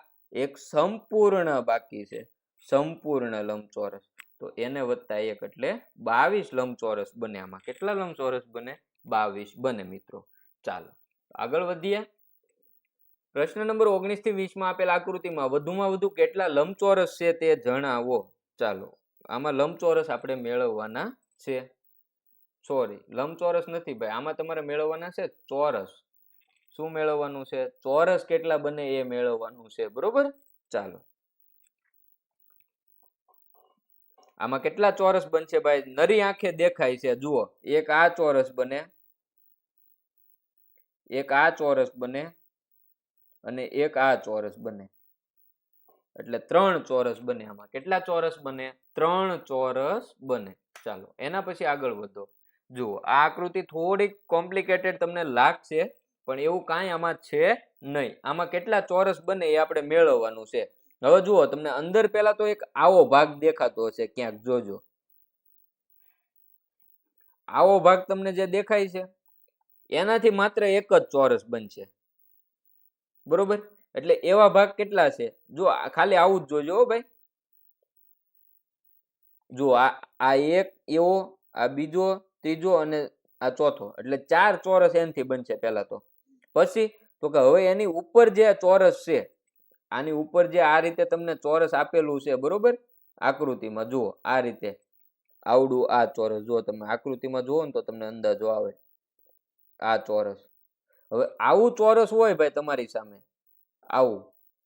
એક સંપૂર્ણ બાકી છે, સંપૂર્ણ લંબચોરસ. તો એને +1 એટલે 22 લંબચોરસ બને. આમાં કેટલા લંબચોરસ બને? 22 બને મિત્રો. ચાલો આગળ વધીએ. પ્રશ્ન નંબર 19 થી 20 માં આપેલ આકૃતિમાં વધુમાં વધુ કેટલા લંબચોરસ છે તે જણાવો. ચાલો, આમાં લંબચોરસ આપણે મેળવવાના છે. સોરી, લંબચોરસ નથી ભાઈ, આમાં તમારે મેળવવાના છે ચોરસ. શું મેળવવાનું છે? ચોરસ કેટલા બને એ મેળવવાનું છે, બરોબર. ચાલો, આમાં કેટલા ચોરસ બનશે ભાઈ? નરી આંખે દેખાય છે જુઓ, એક આ ચોરસ બને, એક આ ચોરસ બને અને એક આ ચોરસ બને, એટલે 3 ચોરસ બને. આમાં કેટલા ચોરસ બને? 3 ચોરસ બને. ચાલો, એના પછી આગળ વધો. જુઓ, આ આકૃતિ થોડીક કોમ્પ્લિકેટેડ તમને લાગશે, પણ એવું કાંઈ આમાં છે નહીં. આમાં કેટલા ચોરસ બને એ આપણે મેળવવાનું છે. હવે જુઓ, તમને અંદર પહેલા તો એક આવો ભાગ દેખાતો હશે ક્યાંક, જોજો. આવો ભાગ તમને જે દેખાય છે એનાથી માત્ર એક જ ચોરસ બનશે, બરોબર. એટલે એવા ભાગ કેટલા છે? જો ખાલી આવું જ જોજો ભાઈ. જો આ એક એવો, આ બીજો, ત્રીજો અને આ ચોથો, એટલે 4 ચોરસ એનાથી બનશે પહેલા તો. પછી તો કે હવે એની ઉપર જે ચોરસ છે, આની ઉપર જે આ રીતે તમને ચોરસ આપેલું છે, બરોબર, આકૃતિમાં જુઓ આ રીતે, આવડું આ ચોરસ. જો તમે આકૃતિમાં જુઓ ને તો તમને અંદાજો આવે. આ ચોરસ. હવે આવું ચોરસ હોય ભાઈ તમારી સામે, આવું,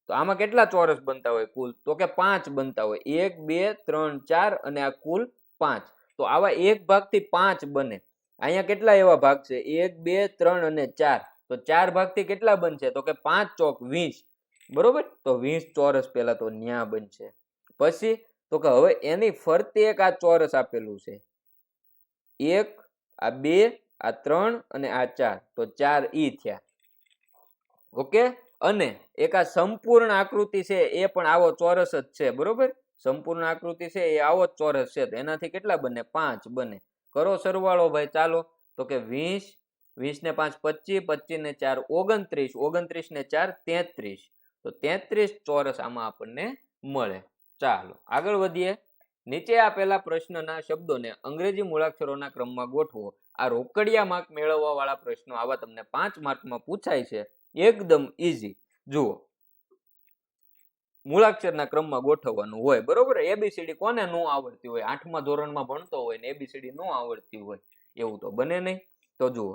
તો આમાં કેટલા ચોરસ બનતા હોય કુલ? તો કે 5 બનતા હોય. 1 2 3 4 અને આ કુલ 5. તો આવા એક ભાગથી 5 બને. અહીંયા કેટલા એવા ભાગ છે? 1 2 3 અને 4. તો 4 ભાગથી કેટલા બનશે? તો કે 5 ચોક 20. બરોબર? તો 20 ચોરસ પેલા તો ન્યા બનશે. પછી તો કે હવે એની ફરતે એક આ ચોરસ આપેલું છે. 1 આ 2 આ 3 અને આ 4. તો 4 ઈ થયા. ઓકે? અને એક આ સંપૂર્ણ આકૃતિ છે એ પણ આવો ચોરસ જ છે. બરોબર? સંપૂર્ણ આકૃતિ છે એ આવો જ ચોરસ છે. તો એનાથી કેટલા બને? 5 બને. કરો સરવાળો ભાઈ, ચાલો. તો કે 20, 20 ને 5 25, 25 ને 4 29, 29 ને 4 33. તો 33 ચોરસ આમાં આપણને મળે. ચાલો આગળ વધીએ. નીચે આપેલા પ્રશ્નના શબ્દોને અંગ્રેજી મૂળાક્ષરોના ક્રમમાં ગોઠવો. આ રોકડિયા માર્ક મેળવવા વાળા પ્રશ્નો આવા તમને 5 માર્કમાં પૂછાય છે. એકદમ ઈઝી. જુઓ, મૂળાક્ષરના ક્રમમાં ગોઠવવાનું હોય. બરોબર? એબીસીડી કોને નો આવડતી હોય? 8મા ધોરણમાં ભણતો હોય ને એબીસીડી નો આવડતી હોય, એવું તો બને નહીં. તો જુઓ,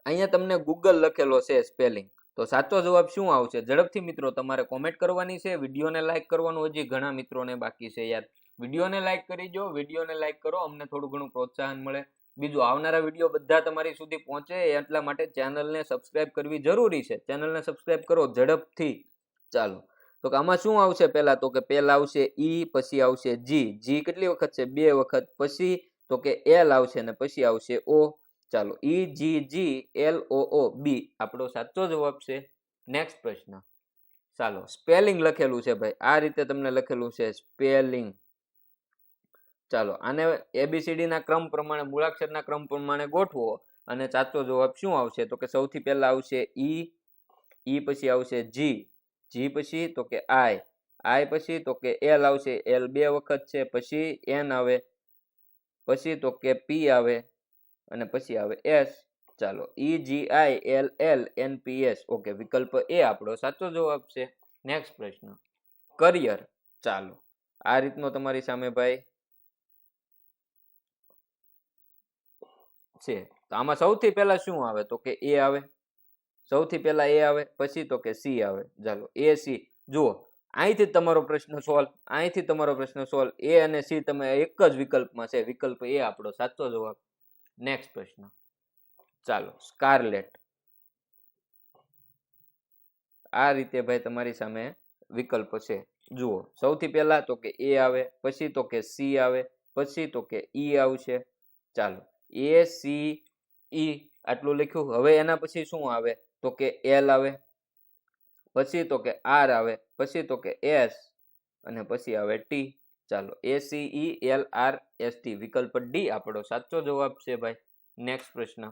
અહીંયા તમને ગૂગલ લખેલો છે સ્પેલિંગ. તો સાચો જવાબ શું આવશે? ઝડપથી મિત્રો તમારે કોમેન્ટ કરવાની છે. વિડીયોને લાઈક કરવાનું હજી ઘણા મિત્રોને બાકી છે યાર. વિડીયોને લાઈક કરી દો. વિડીયોને લાઈક કરો, અમને થોડું ઘણું પ્રોત્સાહન મળે. બીજું, આવનારા વિડીયો બધા તમારી સુધી પહોંચે એટલા માટે ચેનલને સબસ્ક્રાઇબ કરવી જરૂરી છે. ચેનલને સબસ્ક્રાઇબ કરો ઝડપથી. ચાલો, તો કે આમાં શું આવશે પહેલા? તો કે પહેલા આવશે ઈ, પછી આવશે જી. જી કેટલી વખત છે? 2 વખત. પછી તો કે એલ આવશે ને પછી આવશે ઓ. ચાલો, ઈ જી જી એલ ઓ ઓ બી આપણો સાચો જવાબ છે. નેક્સ્ટ પ્રશ્ન. ચાલો, સ્પેલિંગ લખેલું છે ભાઈ, આ રીતે તમને લખેલું છે સ્પેલિંગ. ચાલો, આને એબીસીડી ના ક્રમ પ્રમાણે, મૂળાક્ષરના ક્રમ પ્રમાણે ગોઠવો અને સાચો જવાબ શું આવશે? તો કે સૌથી પહેલા આવશે ઈ, ઈ પછી આવશે જી, જી પછી તો કે આઈ, આઈ પછી તો કે એલ આવશે, એલ 2 વખત છે. પછી એન આવે, પછી તો કે પી આવે અને પછી આવે એસ. ચાલો, E G I L L N P S. Okay, વિકલ્પ એ આપણો સાચો જવાબ છે. નેક્સ્ટ પ્રશ્ન, કરિયર. ચાલો, આ રીતનો તમારી સામે ભાઈ છે. તો આમાં સૌથી પહેલા શું આવે? તો કે એ આવે. સૌથી પહેલા એ આવે, પછી તો કે સી આવે. ચાલો, એ સી. જુઓ, અહીંથી તમારો પ્રશ્ન સોલ્વ, અહીંથી તમારો પ્રશ્ન સોલ્વ. એ અને સી તમે એક જ વિકલ્પમાં છે. વિકલ્પ એ આપણો સાચો જવાબ. નેક્સ્ટ પ્રશ્ન. ચાલો, સ્કારલેટ. આ રીતે ભાઈ તમારી સામે વિકલ્પ છે. જુઓ, સૌથી પહેલા તો કે એ આવે, પછી તો કે સી આવે, પછી તો કે ઈ આવશે. ચાલો, એ સી ઈ આટલું લખ્યું. હવે એના પછી શું આવે? તો કે એલ આવે, પછી તો કે આર આવે, પછી તો કે એસ અને પછી આવે ટી. ચાલો, A C E L R S T. વિકલ્પ ડી આપણો સાચો જવાબ છે ભાઈ. નેક્સ્ટ પ્રશ્ન.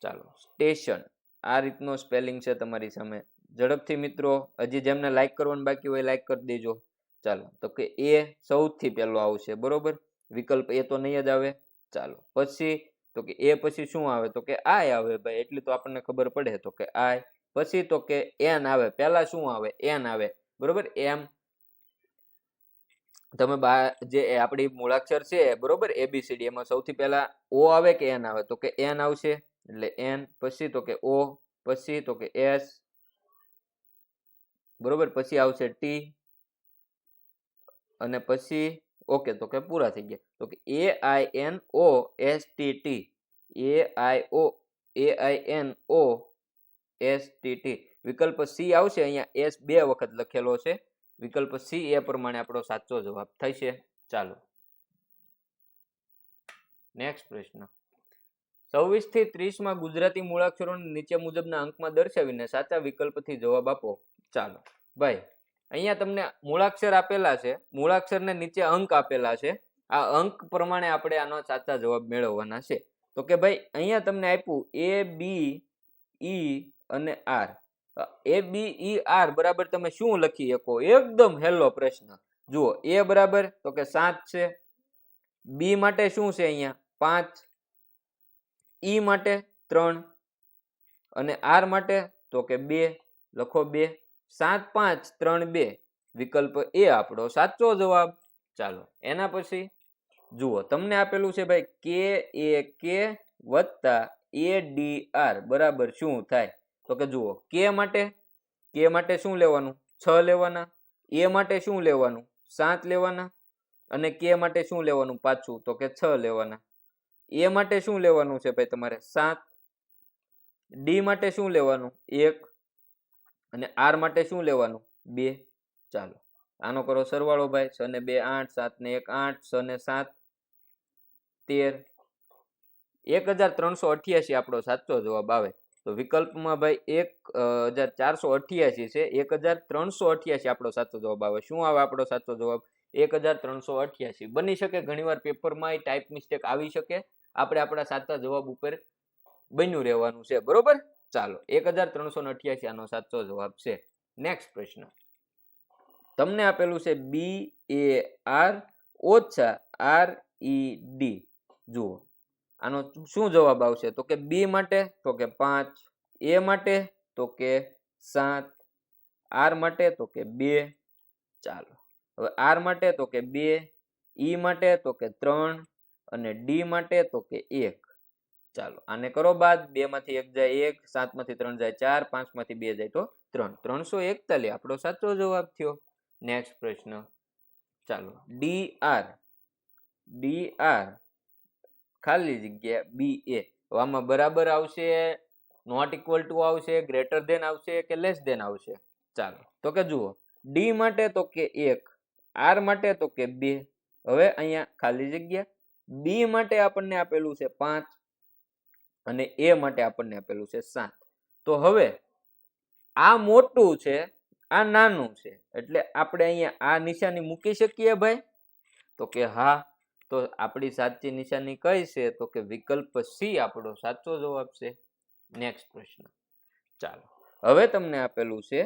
ચાલો, સ્ટેશન. આ રીતનો સ્પેલિંગ છે તમારી સામે. ઝડપથી મિત્રો, હજી જેમને લાઈક કરવાનું બાકી હોય લાઈક કરી દેજો. ચાલો, તો કે એ સૌથી પહેલો આવશે. બરોબર? વિકલ્પ એ તો નહીં જ આવે. ચાલો, પછી તો કે એ પછી શું આવે? તો કે આઈ આવે ભાઈ, એટલી તો આપણને ખબર પડે. તો કે આઈ. પછી તો કે એન આવે. પહેલા શું આવે? એન આવે. બરોબર? એમ તમે જે આપણી મૂળાક્ષર છે, બરોબર, એબીસીડી, એમાં સૌથી પહેલા ઓ આવે કે એન આવે? તો કે એન આવશે, એટલે એન. પછી તો કે ઓ, પછી તો કે એસ, બરોબર, પછી આવશે ટી અને પછી ઓકે, તો કે પૂરા થઈ ગયા. તો કે A I N O S T T. A I N O S T T. વિકલ્પ સી આવશે. અહીંયા એસ 2 વખત લખેલો છે. વિકલ્પ સી એ પ્રમાણે આપણો સાચો જવાબ થશે. ચાલો, નેક્સ્ટ પ્રશ્ન. 26 થી 30 માં ગુજરાતી મૂળાક્ષરોને નીચે મુજબના અંકમાં દર્શાવીને સાચા વિકલ્પથી જવાબ આપો. ચાલો ભાઈ, અહીંયા તમને મૂળાક્ષર આપેલા છે, મૂળાક્ષરને નીચે અંક આપેલા છે. આ અંક પ્રમાણે આપણે આનો સાચા જવાબ મેળવવાના છે. તો કે ભાઈ અહીંયા તમને આપ્યું એ બી ઈ અને આર. એ બી ઈ આર બરાબર તમે શું લખી શકો? એકદમ હેલો પ્રશ્ન. જુઓ, એ બરાબર તો કે 7 છે, બી માટે શું છે? અહીંયા 5, ઈ માટે 3 અને આર માટે તો કે 2. લખો 2. 7 5 3 2. વિકલ્પ એ આપણો સાચો જવાબ. ચાલો, એના પછી જુઓ તમને આપેલું છે ભાઈ કે એ કે વત્તા એ ડી આર બરાબર શું થાય? તો કે જુઓ કે માટે શું લેવાનું? 6 લેવાના. એ માટે શું લેવાનું? 7 લેવાના. અને કે માટે શું લેવાનું પાછું? તો કે 6 લેવાના. એ માટે શું લેવાનું છે ભાઈ તમારે? 7. ડી માટે શું લેવાનું? 1. અને આર માટે શું લેવાનું? 2. ચાલો આનો કરો સરવાળો ભાઈ. 6 ને 2 8, 7 ને 1 8, 6 ને 7 13. 1388 આપણો સાચો જવાબ આવે. તો વિકલ્પમાં ભાઈ 1488 છે. 1388 આપણો સાચો જવાબ આવે. શું આવે આપણો સાચો જવાબ? 1388. બની શકે ઘણીવાર પેપરમાં ટાઈપ મિસ્ટેક આવી શકે. આપણે આપણા સાચા જવાબ ઉપર બન્યું રહેવાનું છે. બરોબર? ચાલો 1388 આનો સાચો જવાબ છે. નેક્સ્ટ પ્રશ્ન તમને આપેલું છે BAR - RED. જુઓ આનો શું જવાબ આવશે? તો કે બી માટે તો કે 5, એ માટે તો કે 7, આર માટે તો કે 2. ચાલો હવે આર માટે તો કે 2, ઈ માટે તો કે 3 અને ડી માટે તો કે 1. ચાલો આને કરો બાદ. 2 માંથી 1 જાય 1, 7 માંથી 3 જાય 4, 5 માંથી 2 જાય તો 3. 341 આપણો સાચો જવાબ થયો. નેક્સ્ટ પ્રશ્ન ચાલો ડીઆર ખાલી જગ્યા BA. આમાં બરાબર આવશે, નોટ ઇક્વલ ટુ આવશે, ગ્રેટર ધેન આવશે કે લેસ ધેન આવશે? ચાલો તો કે જુઓ ડી માટે તો કે 1, આર માટે તો કે 2. હવે અહીંયા ખાલી જગ્યા. બી માટે આપણને આપેલું છે 5 અને એ માટે આપણને આપેલું છે 7. તો હવે આ મોટું છે, આ નાનું છે, એટલે આપણે અહીંયા આ નિશાની મૂકી શકીએ ભાઈ? તો કે હા. તો આપણી સાચી નિશાની કઈ છે? તો કે વિકલ્પ સી આપણો સાચો જવાબ છે. નેક્સ્ટ પ્રશ્ન ચાલો હવે તમને આપેલું છે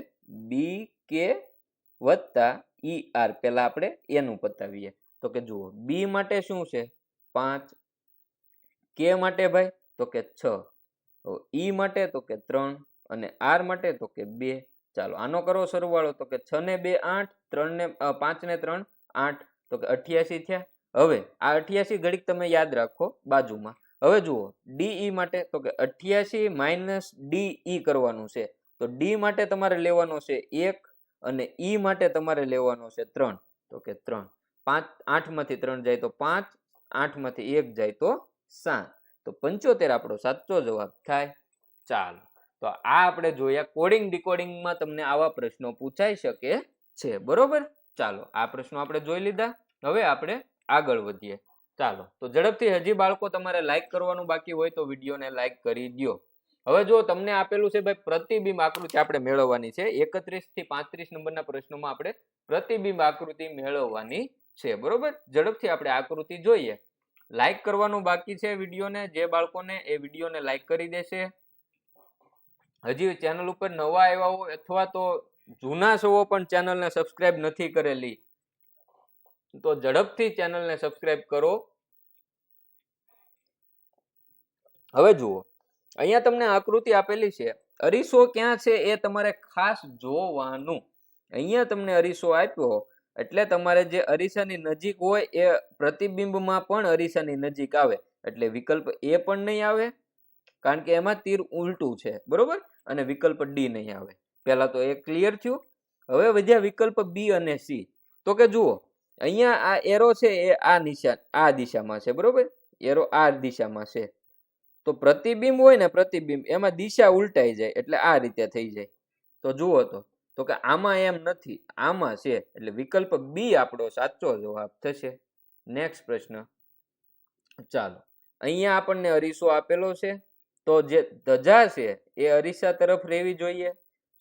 BK વત્તા ER. પહેલા આપણે એનું પતાવીએ. તો કે જુઓ બી માટે શું છે? 5. કે માટે ભાઈ તો કે 6. ઈ માટે તો કે 3 અને આર માટે તો કે 2. ચાલો આનો કરો સરવાળો. તો કે 6 ને 2 8, 3 ને 5 ને 3 8 તો કે 88 થયા. હવે આ 88 ઘડીક તમે યાદ રાખો બાજુમાં. હવે જુઓ ડીઈ માટે તો કે 88 - ડીઈ કરવાનું છે. તો ડી માટે તમારે લેવાનો છે 1 અને ઈ માટે તમારે લેવાનો છે 3. તો કે 3. 5 8 માંથી 3 જાય તો 5, 8 માંથી 1 જાય તો 7. તો 75 આપણો સાચો જવાબ થાય. ચાલો તો આ આપણે જોયા કોડિંગ ડીકોડિંગમાં તમને આવા પ્રશ્નો પૂછાઈ શકે છે. બરોબર? ચાલો આ પ્રશ્નો આપણે જોઈ લીધા. હવે આપણે આગળ વધીએ. ચાલો તો ઝડપથી હજી બાળકો તમારે લાઈક કરવાનું બાકી હોય તો વિડીયોને લાઈક કરી દો. હવે જો તમને આપેલું છે ભાઈ પ્રતિબિંબ આકૃતિ આપણે મેળવવાની છે. 31 થી 35 નંબરના પ્રશ્નોમાં આપણે પ્રતિબિંબ આકૃતિ મેળવવાની છે. બરોબર? ઝડપથી આપણે આકૃતિ જોઈએ. લાઈક કરવાનું બાકી છે વિડીયોને. જે બાળકોને એ વિડીયોને લાઈક કરી દેશે. હજી ચેનલ ઉપર નવા આવ્યા હો અથવા તો જૂના છો પણ ચેનલને સબસ્ક્રાઇબ નથી કરેલી તો ઝડપથી ચેનલને સબસ્ક્રાઇબ કરો. હવે જુઓ અહીંયા તમને આકૃતિ આપેલી છે. અરીસો ક્યાં છે એ તમારે ખાસ જોવાનું. અહીંયા તમને અરીસો આપ્યો એટલે તમારે જે અરીસાની નજીક હોય એ પ્રતિબિંબમાં પણ અરીસાની નજીક આવે. એટલે વિકલ્પ એ પણ નહીં આવે કારણ કે એમાં તીર ઉલટું છે. બરોબર? અને વિકલ્પ ડી નહીં આવે. પહેલા તો એ ક્લિયર થયું. હવે વધ્યા વિકલ્પ બી અને સી. તો કે જુઓ અહીંયા આ એરો છે એ આ દિશામાં છે. બરોબર? એરો આ દિશામાં છે. તો પ્રતિબિંબ હોય ને પ્રતિબિંબ એમાં દિશા ઉલટાઈ જાય એટલે આ રીતે થઈ જાય. તો જુઓ તો કે આમાં એમ નથી, આમાં છે. એટલે વિકલ્પ બી આપણો સાચો જવાબ થશે. નેક્સ્ટ પ્રશ્ન ચાલો અહીંયા આપણને અરીસો આપેલો છે. તો જે ધજા છે એ અરીસા તરફ રહેવી જોઈએ.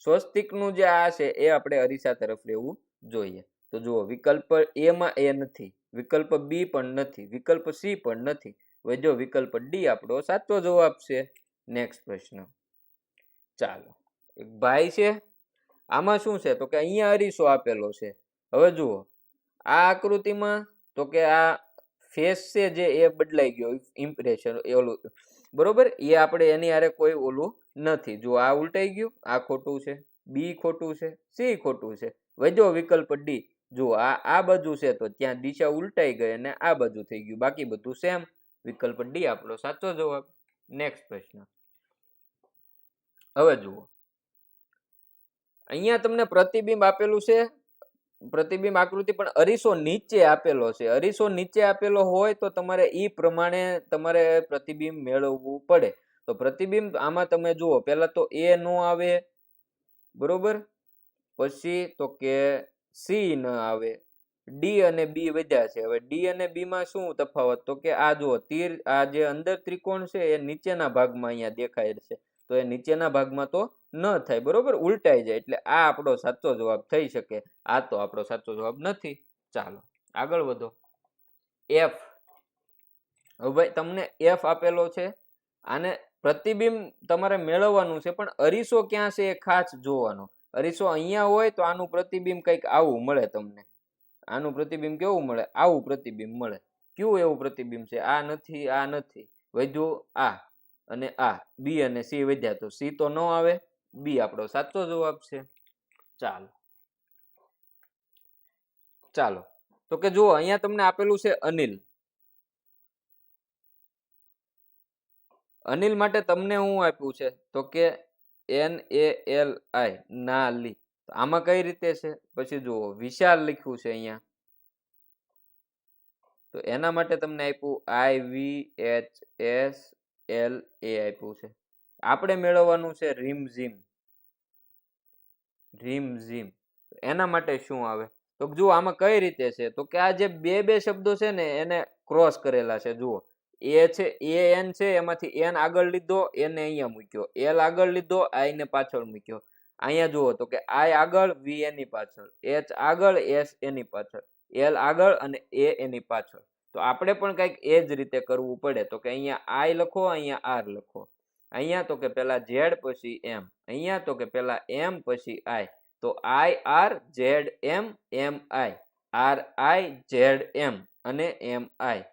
સ્વસ્તિકનું જે આ છે એ આપણે અરીસા તરફ રહેવું જોઈએ. તો જુઓ વિકલ્પ એ માં એ નથી, વિકલ્પ બી પણ નથી, વિકલ્પ સી પણ નથી. જો વિકલ્પ ડી આપણો સાચો જવાબ છે. નેક્સ્ટ પ્રશ્ન ચાલો એક ભાઈ છે. આમાં શું છે? તો કે અહીંયા અરીસો આપેલો છે. હવે જુઓ આ આકૃતિમાં તો કે આ ફેસ છે જે એ બદલાઈ ગયો ઇમ્પ્રેશન ઓલું. બરોબર? એ આપણે એની હારે કોઈ ઓલું નથી. જો આ ઉલટાઈ ગયું, આ ખોટું છે, બી ખોટું છે, સી ખોટું છે. વજો વિકલ્પ ડી જો આ બાજુ છે તો ત્યાં દિશા ઉલટાઈ ગઈ અને આ બાજુ થઈ ગયું, બાકી બધું સેમ. વિકલ્પ ડી આપણો સાચો જવાબ. નેક્સ્ટ પ્રશ્ન. હવે જુઓ, અહીંયા તમને પ્રતિબિંબ આપેલું છે, પ્રતિબિંબ આકૃતિ, પણ અરીસો નીચે આપેલો છે. અરીસો નીચે આપેલો હોય તો તમારે ઈ પ્રમાણે તમારે પ્રતિબિંબ મેળવવું પડે. તો પ્રતિબિંબ આમાં તમે જુઓ, પહેલા તો એ નો આવે, બરોબર, પછી તો કે સી ન આવે, ડી અને બી વધ્યા છે. હવે ડી અને બી માં શું તફાવત? તો કે આ જુઓ, તીર, આ જે અંદર ત્રિકોણ છે એ નીચેના ભાગમાં અહીંયા દેખાય છે, તો એ નીચેના ભાગમાં તો ન થાય, બરોબર, ઉલટાઈ જાય. એટલે આ આપણો સાચો જવાબ થઈ શકે. આ તો આપણો સાચો જવાબ નથી. ચાલો આગળ વધો. એફ. હવે ભાઈ તમને એફ આપેલો છે, આને પ્રતિબિંબ તમારે મેળવવાનું છે, પણ અરીસો ક્યાં છે એ ખાસ જોવાનો. અરીસો અહીંયા હોય તો આનું પ્રતિબિંબ કંઈક આવું મળે તમને. આનું પ્રતિબિંબ કેવું મળે? આવું પ્રતિબિંબ મળે. કયું એવું પ્રતિબિંબ છે? આ નથી, આ નથી, વધ્યું આ અને આ, બી અને સી વધ્યા, તો સી તો ન આવે, બી આપણો સાચો જવાબ છે. ચાલો ચાલો, તો કે જુઓ, અહીંયા તમને આપેલું છે અનિલ. અનિલ માટે તમને શું આપ્યું છે? તો કે NALI, નાલી. આમાં કઈ રીતે છે? પછી જુઓ, વિશાલ લખ્યું છે અહીંયા, તો એના માટે તમને આપ્યું IVHSLA આપ્યું છે. આપણે મેળવવાનું છે રીમઝીમ. રીમઝીમ એના માટે શું આવે? તો જુઓ આમાં કઈ રીતે છે? તો કે આ જે બે શબ્દો છે ને એને ક્રોસ કરેલા છે. જુઓ, એ છે, AN છે, એમાંથી N આગળ લીધો, એને અહીંયા મૂક્યો, L આગળ લીધો, I ને પાછળ મૂક્યો. અહીંયા જુઓ તો કે I આગળ, V એની પાછળ, H આગળ, S એની પાછળ, L આગળ અને A એની પાછળ. તો આપણે પણ કંઈક એ જ રીતે કરવું પડે. તો કે અહીંયા I લખો, અહીંયા R લખો, અહીંયા તો કે પેલા Z પછી M, અહીંયા તો કે પેલા M પછી I, તો IRZM MI, RIZM અને MI.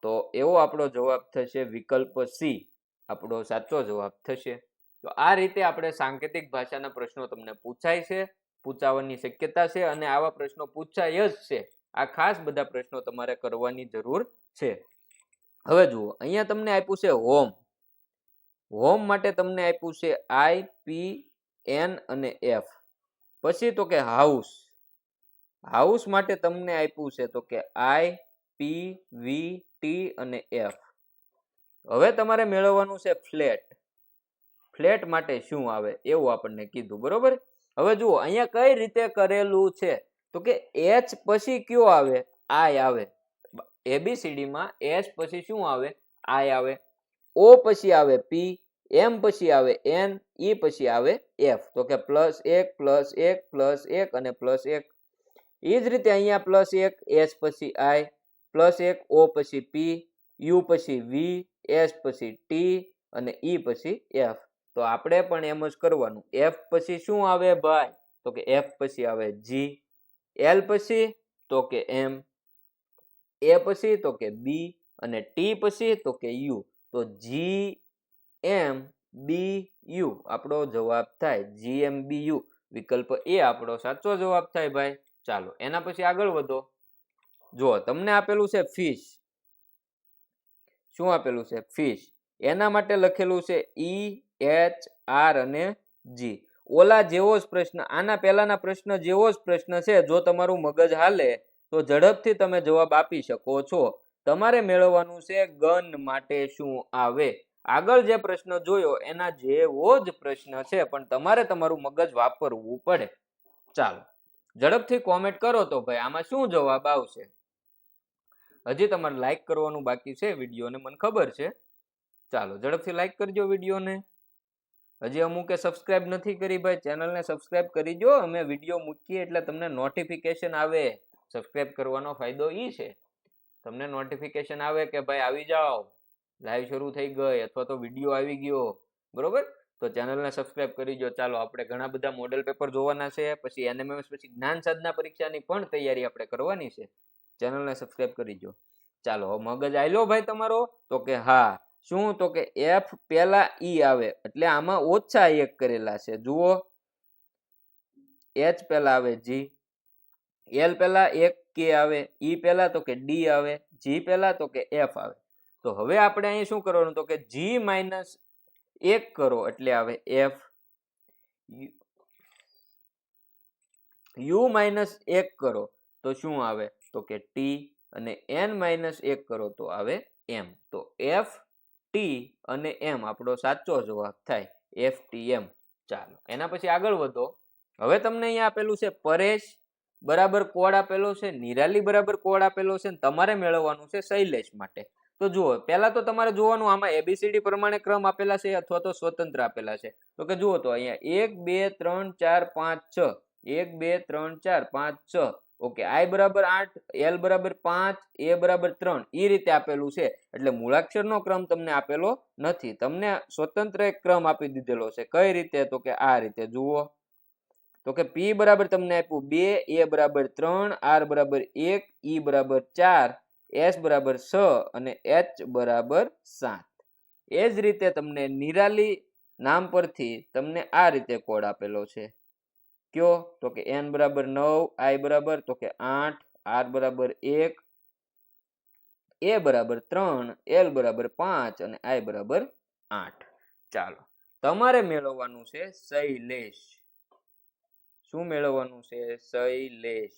તો એવો આપણો જવાબ થશે વિકલ્પ સી, આપણો સાચો જવાબ થશે. તો આ રીતે આપણે સાંકેતિક ભાષાના પ્રશ્નો તમને પૂછાય છે, પૂછાવાની શક્યતા છે, અને આવા પ્રશ્નો પૂછાય જ છે. આ ખાસ બધા પ્રશ્નો તમારે કરવાની જરૂર છે. હવે જુઓ, અહીંયા તમને આપ્યું છે હોમ. હોમ માટે તમને આપ્યું છે IPN અને F. પછી તો કે હાઉસ. હાઉસ માટે તમને આપ્યું છે તો કે IPVT અને F. હવે તમારે મેળવવાનું છે ફ્લેટ. ફ્લેટ માટે શું આવે એવું આપણને કીધું, બરોબર. હવે જુઓ અહીંયા કઈ રીતે કરેલું છે? તો કે H પછી કયો આવે? I આવે. ABCD માં H પછી શું આવે? I આવે. O પછી આવે P, M પછી આવે N, E પછી આવે F. તો કે +1 +1 +1 અને +1. એ જ રીતે અહીંયા +1 H પછી I, +1 O પછી P, U પછી V, S પછી T અને E પછી F. તો આપણે પણ એમ જ કરવાનું. F પછી શું આવે ભાઈ? તો કે F પછી આવે G, L પછી તો કે M, A પછી તો કે B અને T પછી તો કે U. તો GMBU આપણો જવાબ થાય. GMBU વિકલ્પ એ આપણો સાચો જવાબ થાય ભાઈ. ચાલો એના પછી આગળ વધો. જો તમને આપેલું છે ફિશ. શું આપેલું છે? ફિશ. એના માટે લખેલું છે EHR અને G. ઓલા જેવો જ પ્રશ્ન, આના પહેલાના પ્રશ્ન જેવો જ પ્રશ્ન છે. જો તમારું મગજ હાલે તો ઝડપથી તમે જવાબ આપી શકો છો. તમારે મેળવવાનું છે ગન માટે શું આવે. આગળ જે પ્રશ્ન જોયો એના જેવો જ પ્રશ્ન છે, પણ તમારે તમારું મગજ વાપરવું પડે. ચાલો ઝડપથી કોમેન્ટ કરો તો ભાઈ આમાં શું જવાબ આવશે. હજી તમારે લાઈક કરવાનું બાકી છે વિડીયોને, મને ખબર છે. ચાલો ઝડપથી લાઈક કરજો વિડીયોને. હજી અમુકે સબસ્ક્રાઇબ નથી કરી ભાઈ, ચેનલને સબસ્ક્રાઇબ કરી દો. અમે વિડીયો મૂકીએ એટલે તમને નોટિફિકેશન આવે. સબસ્ક્રાઇબ કરવાનો ફાયદો ઈ છે, તમને નોટિફિકેશન આવે કે ભાઈ આવી જાઓ, લાઈવ શરૂ થઈ ગઈ અથવા તો વિડીયો આવી ગયો, બરોબર. તો ચેનલને સબસ્ક્રાઇબ કરી દો. ચાલો આપણે ઘણા બધા મોડેલ પેપર જોવાના છે, પછી NMMS પછી જ્ઞાન સાધના પરીક્ષાની પણ તૈયારી આપણે કરવાની છે. ચેનલને સબસ્ક્રાઇબ કરી દો. ચાલો મગજ આયલો ભાઈ તમારો? તો કે હા. શું? તો કે F પહેલા E આવે એટલે આમાં ઓછા એક કરેલા છે. જુઓ, H પહેલા આવે G, એલ પહેલા એક કે આવે, ઈ પહેલા તો કે ડી આવે, જી પહેલા તો કે એફ આવે. તો હવે આપણે અહીં શું કરવાનું તો કે જી માઇનસ 1 કરો એટલે આવે એફ, યુ માઇનસ 1 કરો તો શું આવે તો કે ટી, અને એન માઇનસ 1 કરો તો આવે એમ. તો એફ ટી અને એમ આપણો સાચો જવાબ થાય, એફ ટી એમ. ચાલો એના પછી આગળ વધો. હવે તમને અહીંયા આપેલું છે પરેશ બરાબર કોડ આપેલો છે, નિરાલી બરાબર કોડ આપેલો છે, તમારે મેળવવાનું છે શૈલેષ માટે. તો જુઓ પહેલા તો તમારે જોવાનું આમાં એબીસીડી પ્રમાણે ક્રમ આપેલા છે અથવા તો સ્વતંત્ર આપેલા છે. તો કે જુઓ તો અહીંયા 1 2 3 4 5 6, 1 2 3 4 5 6, ઓકે, આઈ બરાબર 8, એલ બરાબર 5, એ બરાબર 3, એ રીતે આપેલું છે. એટલે મૂળાક્ષરનો ક્રમ તમને આપેલો નથી, તમને સ્વતંત્ર એક ક્રમ આપી દીધેલો છે. કઈ રીતે તો કે આ રીતે જુઓ તો કે પી બરાબર તમને આપ્યું 2, એ બરાબર 3, આર બરાબર 1, ઈ બરાબર 4, એસ બરાબર 6 અને એચ બરાબર 7. એ જ રીતે તમને નિરાલી નામ પરથી તમને આ રીતે કોડ આપેલો છે. કયો તો કે એન બરાબર 9, આઈ બરાબર તો કે 8, આર બરાબર 1, એ બરાબર 3, એલ બરાબર 5 અને આઈ બરાબર 8. ચાલો તમારે મેળવવાનું છે શૈલેષ. શું મેળવવાનું છે શૈલેષ.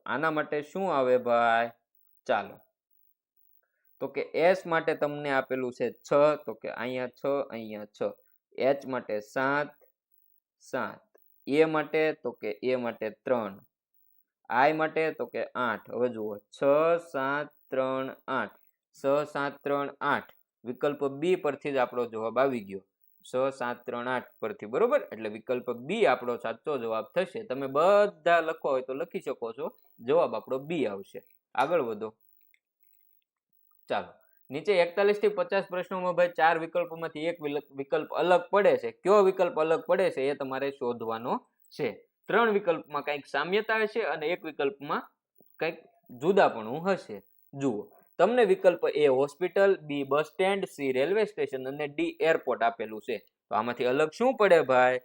આના માટે શું આવે ભાઈ, ચાલો તો કે એસ માટે તમને આપેલું છે 6, તો કે અહીંયા 6 અહીંયા 6, એચ માટે 7 7, એ માટે તો કે એ માટે 3, આઈ માટે તો કે 8. હવે જુઓ 6 7 3 8, 6 7 3 8, વિકલ્પ બી પરથી જ આપણો જવાબ આવી ગયો, 6 7 3 8 પરથી, બરોબર. એટલે વિકલ્પ બી આપણો સાચો જવાબ થશે. તમે બધા લખો હોય તો લખી શકો છો, જવાબ આપણો બી આવશે. આગળ વધો. ચાલો નીચે 41 થી 50 પ્રશ્નોમાં ભાઈ 4 વિકલ્પોમાંથી એક વિકલ્પ અલગ પડે છે. કયો વિકલ્પ અલગ પડે છે એ તમારે શોધવાનો છે. 3 વિકલ્પમાં કંઈક સામ્યતા હશે અને એક વિકલ્પમાં કંઈક જુદાપણું હશે. જુઓ તમને વિકલ્પ A hospital, B bus stand, C railway station અને ડી એરપોર્ટ આપેલું છે. તો આમાંથી અલગ શું પડે ભાઈ,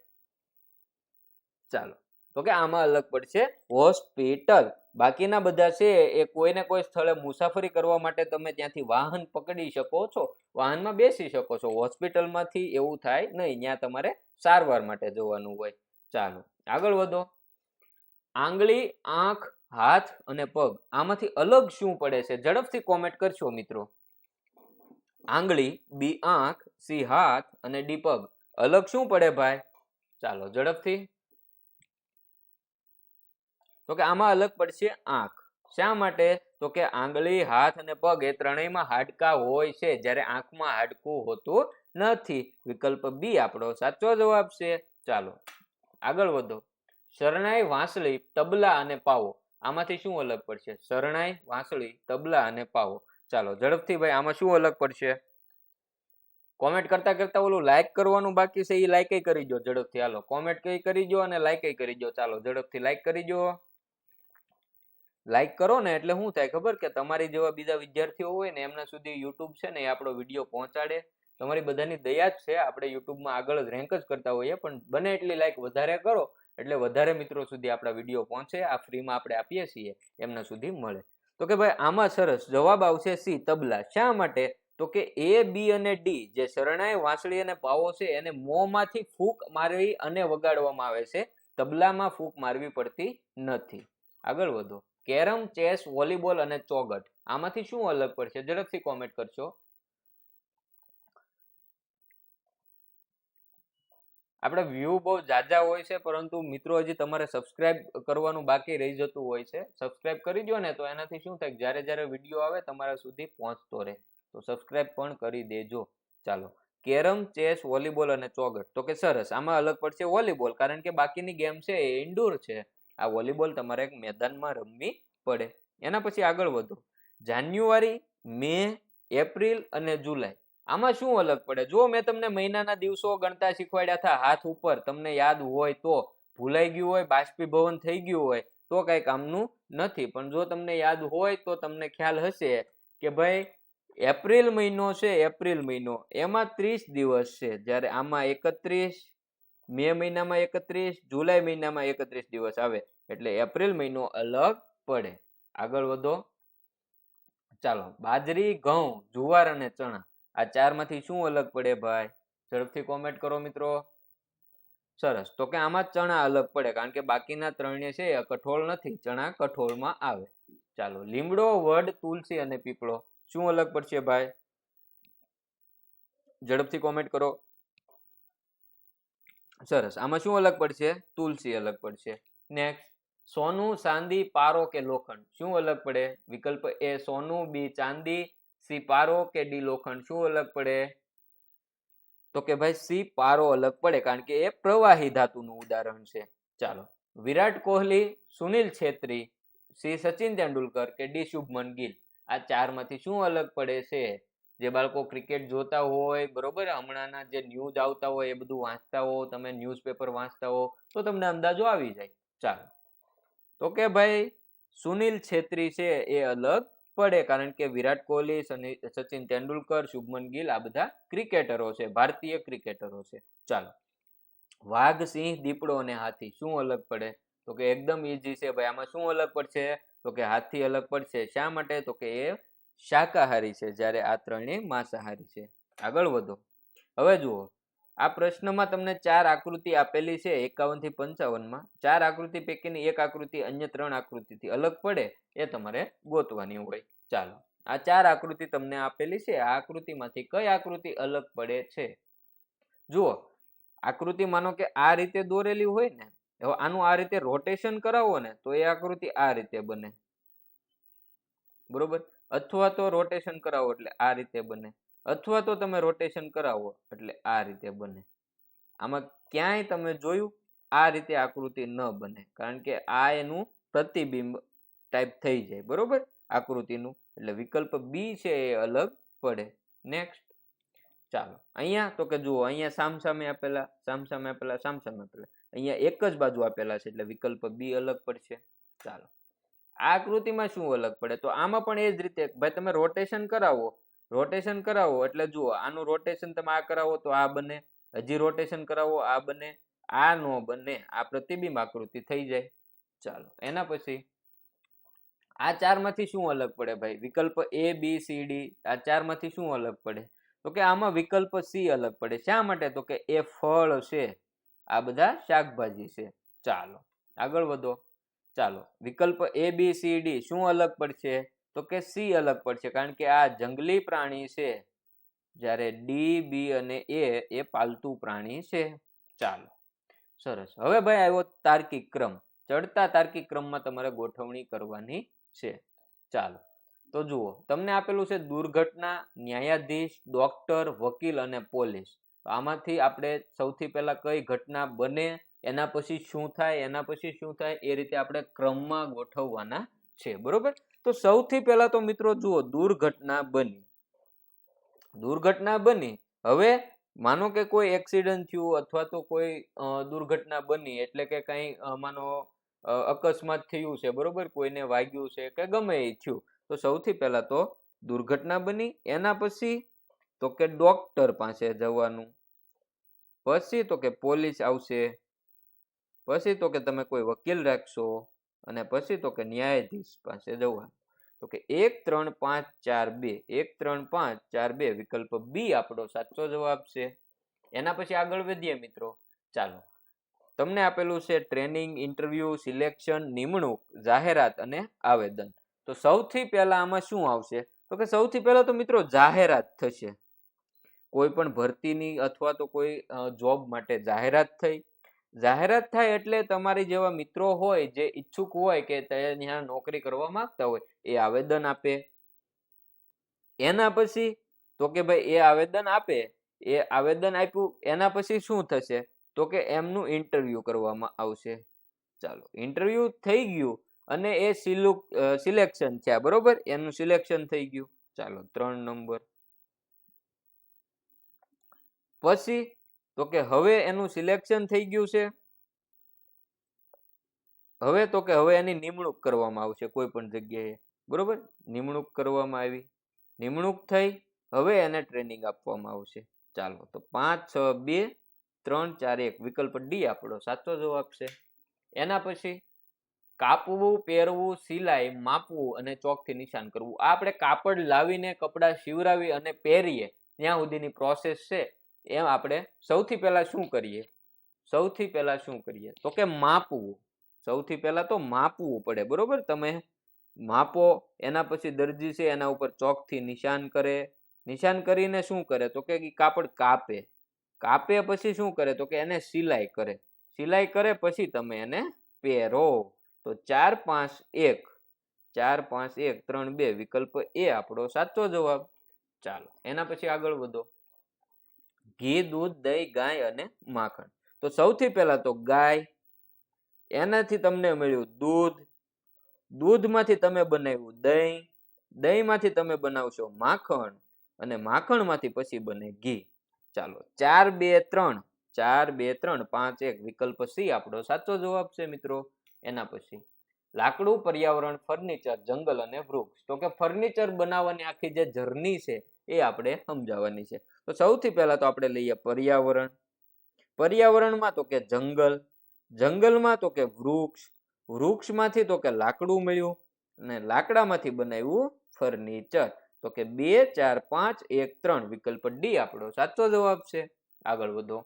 ચાલો તો કે આમાં અલગ પડશે હોસ્પિટલ. બાકીના બધા છે એ કોઈને કોઈ સ્થળે મુસાફરી કરવા માટે તમે ત્યાંથી વાહન પકડી શકો છો, વાહનમાં બેસી શકો છો. હોસ્પિટલમાંથી એવું થાય નહીં, ત્યાં તમારે સારવાર માટે જવાનું હોય. ચાલો આગળ વધો. આંગળી, આંખ, હાથ અને પગ આમાંથી અલગ શું પડે છે, ઝડપથી કોમેન્ટ કરશો મિત્રો. આંગળી, બી આંખ, સી હાથ અને ડી પગ, અલગ શું પડે ભાઈ, ચાલો ઝડપથી. તો કે આમાં અલગ પડશે આંખ. શા માટે તો કે આંગળી, હાથ અને પગ એ ત્રણેયમાં હાડકા હોય છે, જ્યારે આંખમાં હાડકું હોતું નથી. વિકલ્પ બી આપણો સાચો જવાબ છે. ચાલો આગળ વધો. શરણાઈ, વાંસળી, તબલા અને પાવો આમાંથી શું અલગ પડશે, શરણાઈ, વાંસળી, તબલા અને પાવો. ચાલો ઝડપથી ભાઈ આમાં શું અલગ પડશે, કોમેન્ટ કરતા કરતા ઓલું લાઈક કરવાનું બાકી છે, એ લાઈક કરી દો ઝડપથી. હાલો કોમેન્ટ કરી દો અને લાઈક કરી દો. ચાલો ઝડપથી લાઈક કરી દો. લાઈક કરો ને એટલે શું થાય ખબર, કે તમારી જેવા બીજા વિદ્યાર્થીઓ હોય ને એમના સુધી યુટ્યુબ છે ને એ આપણો વિડીયો પહોંચાડે. તમારી બધાની દયા જ છે, આપણે યુટ્યુબમાં આગળ જ રેન્ક જ કરતા હોઈએ, પણ બને એટલી લાઈક વધારે કરો એટલે વધારે મિત્રો સુધી આપણા વિડીયો પહોંચે. આ ફ્રીમાં આપણે આપીએ છીએ, એમના સુધી મળે. તો કે ભાઈ આમાં સરસ જવાબ આવશે સી, તબલા. શા માટે તો કે એ, બી અને ડી જે શરણાઈ, વાંસળી અને પાવો છે એને મોંમાંથી ફૂંક મારવી અને વગાડવામાં આવે છે, તબલામાં ફૂંક મારવી પડતી નથી. આગળ વધો. કેરમ, ચેસ, વોલીબોલ અને ચોગટ આમાંથી શું અલગ પડશે, ઝડપથી કોમેન્ટ કરશો. આપણે વ્યૂ બહુ જાજા હોય છે, પરંતુ મિત્રો હજી તમારે સબસ્ક્રાઇબ કરવાનું બાકી રહી જતું હોય છે. સબસ્ક્રાઇબ કરી દો ને તો એનાથી શું થાય, જ્યારે જ્યારે વિડીયો આવે તમારા સુધી પહોંચતો રહે. તો સબસ્ક્રાઇબ પણ કરી દેજો. ચાલો કેરમ, ચેસ, વોલીબોલ અને ચોગટ. તો કે સરસ, આમાં અલગ પડશે વોલીબોલ, કારણ કે બાકીની ગેમ છે એ ઇન્ડોર છે. આ વોલીબોલ તમારે એક મેદાનમાં રમવી પડે. એના પછી આગળ વધો. જાન્યુઆરી, મે, એપ્રિલ અને જુલાઈ આમાં શું અલગ પડે. જો મેં તમને મહિનાના દિવસો ગણતા શીખવાડ્યા હતા હાથ ઉપર, તમને યાદ હોય તો, ભૂલાઈ ગયું હોય, બાષ્પીભવન થઈ ગયું હોય તો કઈ કામનું નથી. પણ જો તમને યાદ હોય તો તમને ખ્યાલ હશે કે ભાઈ એપ્રિલ મહિનો છે, એપ્રિલ મહિનો એમાં 30 દિવસ છે, જ્યારે આમાં 31, મે મહિનામાં 31, જુલાઈ મહિનામાં 31 દિવસ આવે એટલે એપ્રિલ મહિનો અલગ પડે. આગળ વધો. ચાલો, બાજરી, ઘઉં, જુવાર અને ચણા આ ચારમાંથી શું અલગ પડે ભાઈ? ઝડપથી કોમેન્ટ કરો મિત્રો. સરસ, તો કે આમાં ચણા અલગ પડે કારણ કે બાકીના ત્રણે છે એ કઠોળ નથી, ચણા કઠોળમાં આવે. ચાલો, લીમડો, વડ, તુલસી અને પીપળો શું અલગ પડશે ભાઈ? ઝડપથી કોમેન્ટ કરો. સરસ, આમાં શું અલગ પડશે? તુલસી અલગ પડશે. નેક્સ્ટ, સોનું, ચાંદી, પારો કે લોખંડ શું અલગ પડે? વિકલ્પ એ સોનું, બી ચાંદી, સી પારો કે ડી લોખંડ શું અલગ પડે? તો કે ભાઈ સી પારો અલગ પડે કારણ કે એ પ્રવાહી ધાતુનું ઉદાહરણ છે. ચાલો, વિરાટ કોહલી, સુનિલ છેત્રી, સી સચિન તેંડુલકર કે ડી શુભમન ગિલ આ ચારમાંથી શું અલગ પડે છે? જે બાળકો ક્રિકેટ જોતા હોય, બરોબર, હમણાંના જે ન્યૂઝ આવતા હોય એ બધું વાંચતા હો, તમે ન્યૂઝપેપર વાંચતા હો તો તમને અંદાજો આવી જાય. ચાલો, તો કે ભાઈ સુનિલ છેત્રી છે એ અલગ પડે કારણ કે વિરાટ કોહલી, સચિન તેંડુલકર, શુભમન ગિલ આ બધા ક્રિકેટરો છે, ભારતીય ક્રિકેટરો છે. ચાલો, વાઘ, સિંહ, દીપડો અને હાથી શું અલગ પડે? તો કે એકદમ ઈઝી છે ભાઈ. આમાં શું અલગ પડશે? તો કે હાથી અલગ પડશે. શા માટે? તો કે એ શાકાહારી છે જ્યારે આ ત્રણેય માંસાહારી છે. આગળ વધો. હવે જુઓ, આ પ્રશ્નમાં તમને 4 આકૃતિ આપેલી છે 51 થી 55 માં. 4 આકૃતિ પૈકીની એક આકૃતિ અન્ય 3 આકૃતિથી અલગ પડે એ તમારે ગોતવાની હોય. ચાલો, આ 4 આકૃતિ તમને આપેલી છે. આ આકૃતિમાંથી કઈ આકૃતિ અલગ પડે છે? જુઓ, આકૃતિ માનો કે આ રીતે દોરેલી હોય ને, હવે આનું આ રીતે રોટેશન કરાવો ને તો એ આકૃતિ આ રીતે બને, બરોબર? અથવા તો રોટેશન કરાવો એટલે આ રીતે બને, અથવા તો તમે રોટેશન કરાવો એટલે આ રીતે બને. આમાં ક્યાંય તમે જોયું આ રીતે આકૃતિ ન બને કારણ કે આ એનું પ્રતિબિંબ ટાઈપ થઈ જાય, બરોબર, આકૃતિનું. એટલે વિકલ્પ બી છે એ અલગ પડે. નેક્સ્ટ, ચાલો, અહીંયા તો કે જુઓ, અહીંયા સામસામે આપેલા, સામસામે આપેલા, સામસામે આપેલા, અહીંયા એક જ બાજુ આપેલા છે એટલે વિકલ્પ બી અલગ પડશે. ચાલો, આ આકૃતિમાં શું અલગ પડે? તો આમાં પણ એ જ રીતે ભાઈ તમે રોટેશન કરાવો, રોટેશન કરાવો એટલે જુઓ આનું રોટેશન તમે આ કરાવો તો આ બને, હજી રોટેશન કરાવો આ બને, આ નો બને, આ પ્રતિબિંબ આકૃતિ થઈ જાય. ચાલો, એના પછી આ ચારમાંથી શું અલગ પડે ભાઈ? વિકલ્પ એ, બી, સી, ડી આ ચારમાંથી શું અલગ પડે? તો કે આમાં વિકલ્પ સી અલગ પડે. શા માટે? તો કે એ ફળ છે, આ બધા શાકભાજી છે. ચાલો, આગળ વધો. ચાલો, વિકલ્પ એ, બી, સી, ડી શું અલગ પડશે? તો કે સી અલગ પડશે કારણ કે આ જંગલી પ્રાણી છે, જ્યારે ડી, બી અને એ પાલતુ પ્રાણી છે. ચાલો, સરસ. હવે ભાઈ આવ્યો તાર્કિક ક્રમ. ચડતા તાર્કિક ક્રમમાં તમારે ગોઠવણી કરવાની છે. ચાલો, તો જુઓ, તમને આપેલું છે દુર્ઘટના, ન્યાયાધીશ, ડોક્ટર, વકીલ અને પોલીસ. તો આમાંથી આપણે સૌથી પહેલા કઈ ઘટના બને, એના પછી શું થાય, એના પછી શું થાય, એ રીતે આપણે ક્રમમાં ગોઠવવાના છે, બરોબર? તો સૌથી પહેલા તો મિત્રો જુઓ, દુર્ઘટના બની. દુર્ઘટના બની, હવે માનો કે કોઈ એક્સિડન્ટ થયું અથવા તો કોઈ દુર્ઘટના બની એટલે કે કઈ માનો અકસ્માત થયું છે, બરોબર, કોઈને વાગ્યું છે કે ગમે એ થયું, તો સૌથી પહેલા તો દુર્ઘટના બની. એના પછી તો કે ડોક્ટર પાસે જવાનું, પછી તો કે પોલીસ આવશે, પછી તો કે તમે કોઈ વકીલ રાખશો, અને પછી તો કે ન્યાયાધીશ પાસે જવાનું. તો કે 1 3 5 4 2, 1 3 5 4 2 વિકલ્પ બી આપણો સાચો જવાબ છે. એના પછી આગળ વધીએ મિત્રો. ચાલો, તમને આપેલું છે ટ્રેનિંગ, ઇન્ટરવ્યુ, સિલેક્શન, નિમણૂક, જાહેરાત અને આવેદન. તો સૌથી પહેલા આમાં શું આવશે? તો કે સૌથી પહેલા તો મિત્રો જાહેરાત થશે. કોઈ પણ ભરતીની અથવા તો કોઈ જોબ માટે જાહેરાત થઈ. જાહેરાત થાય એટલે તમારી જેવા મિત્રો હોય જે ઈચ્છુક હોય કે ત્યાં નોકરી કરવા માંગતા હોય એ આવેદન આપે. એના પછી તો કે ભાઈ એ આવેદન આપે, એ આવેદન આપ્યું એના પછી શું થશે? તો કે એમનું ઇન્ટરવ્યુ કરવામાં આવશે. ચાલો, ઇન્ટરવ્યુ થઈ ગયું અને એ સિલેક્શન થયા, બરોબર, એનું સિલેક્શન થઈ ગયું. ચાલો, 3 નંબર. પછી તો કે હવે એનું સિલેક્શન થઈ ગયું છે, હવે તો કે હવે એની નિમણૂક કરવામાં આવશે કોઈ પણ જગ્યાએ, બરોબર, નિમણૂક કરવામાં આવી, નિમણૂક થઈ, હવે એને ટ્રેનિંગ આપવામાં આવશે. ચાલો, તો 5 6 2 3 4 1 વિકલ્પ ડી આપણો સાચો જવાબ છે. એના પછી કાપવું, પહેરવું, સિલાઈ, માપવું અને ચોકથી નિશાન કરવું. આ આપણે કાપડ લાવીને કપડાં સીવરાવી અને પહેરીએ ત્યાં સુધીની પ્રોસેસ છે. એમ આપણે સૌથી પહેલા શું કરીએ? સૌથી પહેલા શું કરીએ તો કે માપવું. સૌથી પહેલા તો માપવું પડે, બરોબર? તમે માપો, એના પછી દરજી છે એના ઉપર ચોકથી નિશાન કરે. નિશાન કરીને શું કરે તો કે કાપડ કાપે. કાપે પછી શું કરે તો કે એને સિલાઈ કરે. સિલાઈ કરે પછી તમે એને પહેરો. તો 4 5 1 4 5 1 3 2 વિકલ્પ એ આપણો સાચો જવાબ. ચાલો એના પછી આગળ વધો. ઘી, દૂધ, દહીં, ગાય અને માખણ. તો સૌથી પહેલા તો ગાય, એનાથી તમને મળ્યું દૂધ, દૂધમાંથી તમે બનાવ્યું દહીં, દહીંમાંથી તમે બનાવશો માખણ અને માખણમાંથી પછી બને ઘી. ચાલો 4 2 3 4 2 3 5 1 વિકલ્પ સી આપણો સાચો જવાબ છે મિત્રો. એના પછી લાકડું, પર્યાવરણ, ફર્નિચર, જંગલ અને વૃક્ષ. તો કે ફર્નિચર બનાવવાની આખી જે જર્ની છે એ આપણે સમજાવવાની છે. તો સૌથી પહેલા તો આપણે લઈએ પર્યાવરણ. પર્યાવરણમાં તો કે જંગલ, જંગલમાં તો કે વૃક્ષ, વૃક્ષમાંથી તો કે લાકડું મળ્યું અને લાકડામાંથી બનાવ્યું ફર્નિચર. તો કે 2 4 5 1 3 વિકલ્પ ડી આપણો સાચો જવાબ છે. આગળ વધો.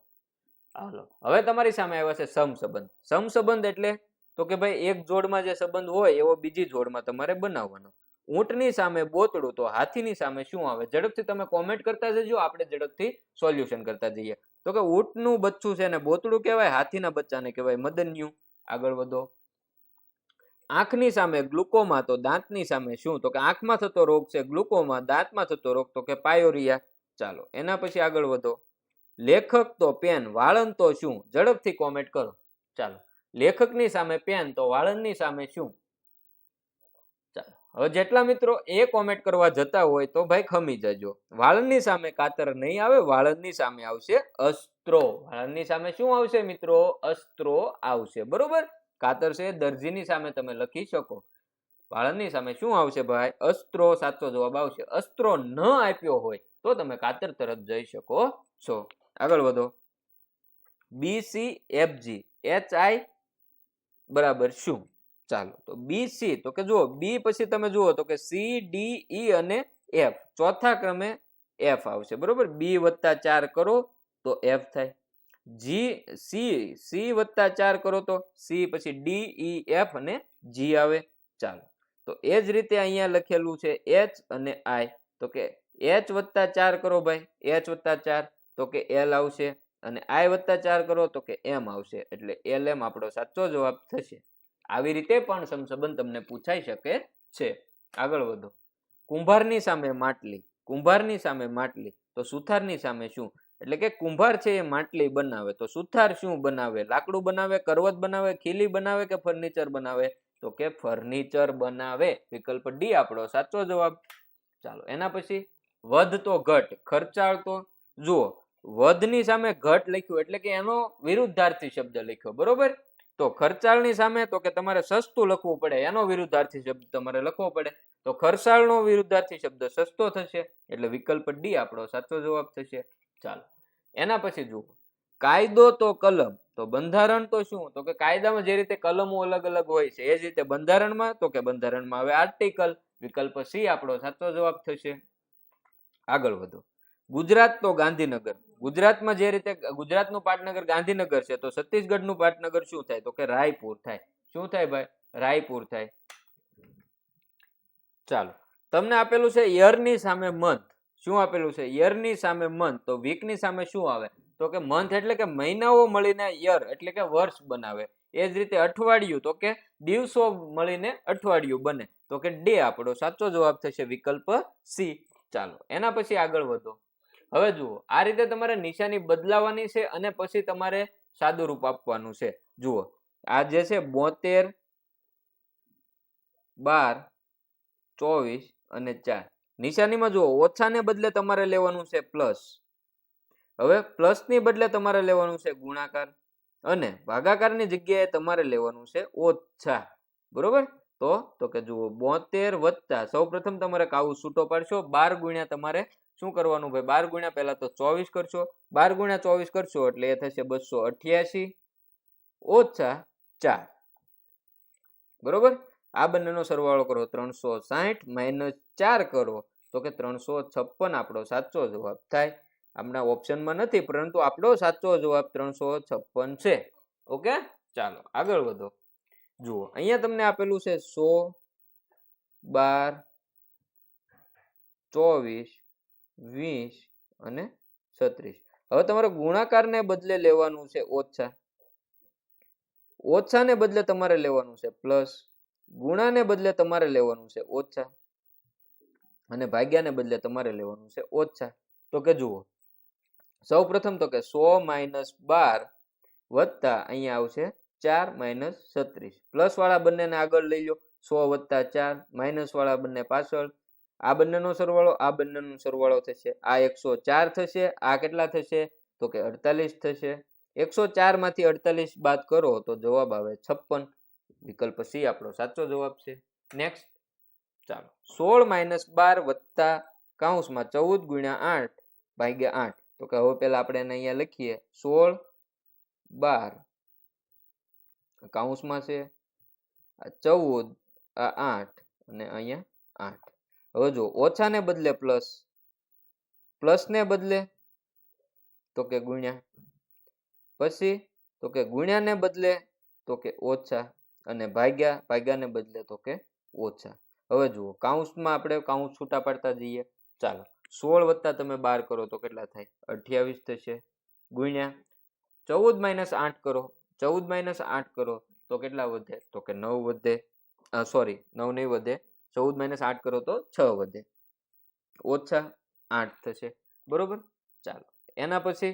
હાલો હવે તમારી સામે આવ્યા છે સમસંબંધ. સમસંબંધ એટલે તો કે ભાઈ એક જોડમાં જે સંબંધ હોય એવો બીજી જોડમાં તમારે બનાવવાનો. ઊંટની સામે બોતડું, તો હાથીની સામે શું આવે? ઝડપથી તમે કોમેન્ટ કરતા જજો, આપણે ઝડપથી સોલ્યુશન કરતા જઈએ. તો કે ઊંટનું બચ્ચું છે ને બોતડું કહેવાય, હાથીના બચ્ચાને કહેવાય મદન્યું. આગળ વધો. આંખની સામે ગ્લુકોમા, તો દાંતની સામે શું? તો કે આંખમાં થતો રોગ છે ગ્લુકોમા, દાંતમાં થતો રોગ તો કે પાયોરિયા. ચાલો એના પછી આગળ વધો. લેખક તો પેન, વાળંદ તો શું? ઝડપથી કોમેન્ટ કરો. ચાલો લેખકની સામે પેન, તો વાળંદની સામે શું? ચાલો હવે જેટલા મિત્રો એ કોમેન્ટ કરવા જતા હોય તો ભાઈ ખમી જજો. વાળંદની સામે કાતર નહીં આવે, વાળંદની સામે આવશે અસ્ત્રો. વાળંદની સામે શું આવશે મિત્રો? અસ્ત્રો આવશે, બરોબર? કાતર છે દરજીની સામે તમે લખી શકો. વાળંદની સામે શું આવશે ભાઈ? અસ્ત્રો સાચો જવાબ આવશે. અસ્ત્રો ન આપ્યો હોય તો તમે કાતર તરફ જઈ શકો છો. આગળ વધો. BCFG HI બરાબર શું? ચાલો તો BC તો કે જુઓ બી પછી તમે જુઓ તો કે CDE અને F, ચોથા ક્રમે F આવશે, બરોબર? B + 4 કરો તો F થાય. C + 4 કરો તો C, પછી D E F અને G આવે. ચાલો તો એ જ રીતે અહીંયા લખેલું છે H અને I, તો કે H + 4 કરો ભાઈ, H + 4 તો કે L આવશે અને I + 4 કરો તો કે M આવશે, એટલે LM આપણો સાચો જવાબ થશે. આવી રીતે પણ સમસંબંધ તમને પૂછાઈ શકે છે. આગળ વધો. કુંભારની સામે માટલી, કુંભારની સામે માટલી તો સુથારની સામે શું? એટલે કે કુંભાર છે એ માટલી બનાવે તો સુથાર શું બનાવે? લાકડું બનાવે, કરવત બનાવે, ખીલી બનાવે કે ફર્નિચર બનાવે? તો કે ફર્નિચર બનાવે. વિકલ્પ ડી આપણો સાચો જવાબ. ચાલો એના પછી વધ તો ઘટ, ખર્ચાળ તો જુઓ વધની સામે ઘટ લખ્યું એટલે કે એનો વિરુદ્ધાર્થી શબ્દ લખ્યો, બરોબર? તો ખર્ચાળની સામે તો કે તમારે સસ્તું લખવું પડે, એનો વિરુદ્ધાર્થી શબ્દ તમારે લખવો પડે. તો ખર્ચાળનો વિરુદ્ધાર્થી શબ્દ સસ્તો થશે, એટલે વિકલ્પ ડી આપણો સાચો જવાબ થશે. ચાલો એના પછી જુઓ કાયદો તો કલમ, તો બંધારણ તો શું? તો કે કાયદામાં જે રીતે કલમો અલગ અલગ હોય છે એ જ રીતે બંધારણમાં, તો કે બંધારણમાં હવે આર્ટિકલ. વિકલ્પ સી આપણો સાચો જવાબ થશે. આગળ વધો. ગુજરાત તો ગાંધીનગર, ગુજરાતમાં જે રીતે ગુજરાતનું પાટનગર ગાંધીનગર છે તો છત્તીસગઢનું પાટનગર શું થાય? તો કે રાયપુર થાય. શું થાય ભાઈ? રાયપુર થાય. ચાલો તમને આપેલું છે યરની સામે મંથ. શું આપેલું છે? યરની સામે મંથ, તો વીકની સામે શું આવે? તો કે મંથ એટલે કે મહિનાઓ મળીને યર એટલે કે વર્ષ બનાવે. એ જ રીતે અઠવાડિયું તો કે દિવસો મળીને અઠવાડિયું બને, તો કે ડે આપણો સાચો જવાબ થશે. વિકલ્પ સી. ચાલો એના પછી આગળ વધો. હવે જુઓ આ રીતે તમારે નિશાની બદલાવાની છે અને પછી તમારે સાદું રૂપ આપવાનું છે. જુઓ આ જે છે 72 12 24 અને 4. નિશાનીમાં જુઓ ઓછાને બદલે તમારે લેવાનું છે પ્લસ, હવે પ્લસની બદલે તમારે લેવાનું છે ગુણાકાર અને ભાગાકારની જગ્યાએ તમારે લેવાનું છે ઓછા, બરોબર? તો કે જુઓ 72 વત્તા સૌપ્રથમ તમારે કાવું છૂટો પાડશો, 12 ગુણ્યા તમારે શું કરવાનું ભાઈ? 12 ગુણ્યા પહેલા તો 24 કરશો. 12 ગુણ્યા 24 કરશો એટલે એ થશે 288 ઓછા 4. બરોબર? આ બંનેનો સરવાળો કરો 360 માઇનસ 4 કરો તો કે 356 આપણો સાચો જવાબ થાય. આપણા ઓપ્શનમાં નથી પરંતુ આપણો સાચો જવાબ 356 છે. ઓકે, ચાલો આગળ વધો. જુઓ અહીંયા તમને આપેલું છે 100, 12, 24, 20 અને 36. હવે તમારે ગુણાકારને બદલે લેવાનું છે ઓછા, ઓછાને બદલે તમારે લેવાનું છે પ્લસ, ગુણાને બદલે તમારે લેવાનું છે ઓછા અને ભાગ્યાને બદલે તમારે લેવાનું છે ઓછા. તો કે જુઓ સૌ પ્રથમ તો કે 100 માઇનસ 12 વત્તા અહીંયા આવશે 4 માઇનસ 36. પ્લસ વાળા બંનેને આગળ લઈ લો, 100 વત્તા 4, માઇનસ વાળા બંને પાછળ. આ બંનેનો સરવાળો આ બંનેનો સરવાળો થશે. આ 104 થશે. આ કેટલા થશે? તો કે 48 થશે. 104 માંથી 48 બાદ કરો તો જવાબ આવે 56. વિકલ્પ સી આપણો સાચો જવાબ છે. નેક્સ્ટ ચાલો 16 માઇનસ 12 વત્તા કૌંસમાં 14 ગુણ્યા 8 ભાગ્યા 8. તો કે હવે પેલા આપણે એને અહીંયા લખીએ 16, 12 કૌંસમાં છે, આ 14, આ 8 અને અહીંયા 8. હવે જો ઓછાને બદલે પ્લસ, પ્લસને બદલે તો કે ગુણ્યા, પછી તો કે ગુણ્યાને બદલે તો કે ઓછા અને ભાગ્યા, ભાગ્યાને બદલે તો કે ઓછા. હવે જુઓ કૌંસમાં આપણે કૌંસ છૂટા પાડતા જઈએ. ચાલો 16 વત્તા તમે 12 કરો તો કેટલા થાય? 28 થશે. ગુણ્યા 14 માઇનસ 8 કરો, 14 માઇનસ 8 કરો તો કેટલા વધે? તો કે 9 વધે. સોરી 9 નહીં વધે, 14 માઇનસ 8 કરો તો 6 વધે. ઓછા 8 થશે. બરોબર? ચાલો એના પછી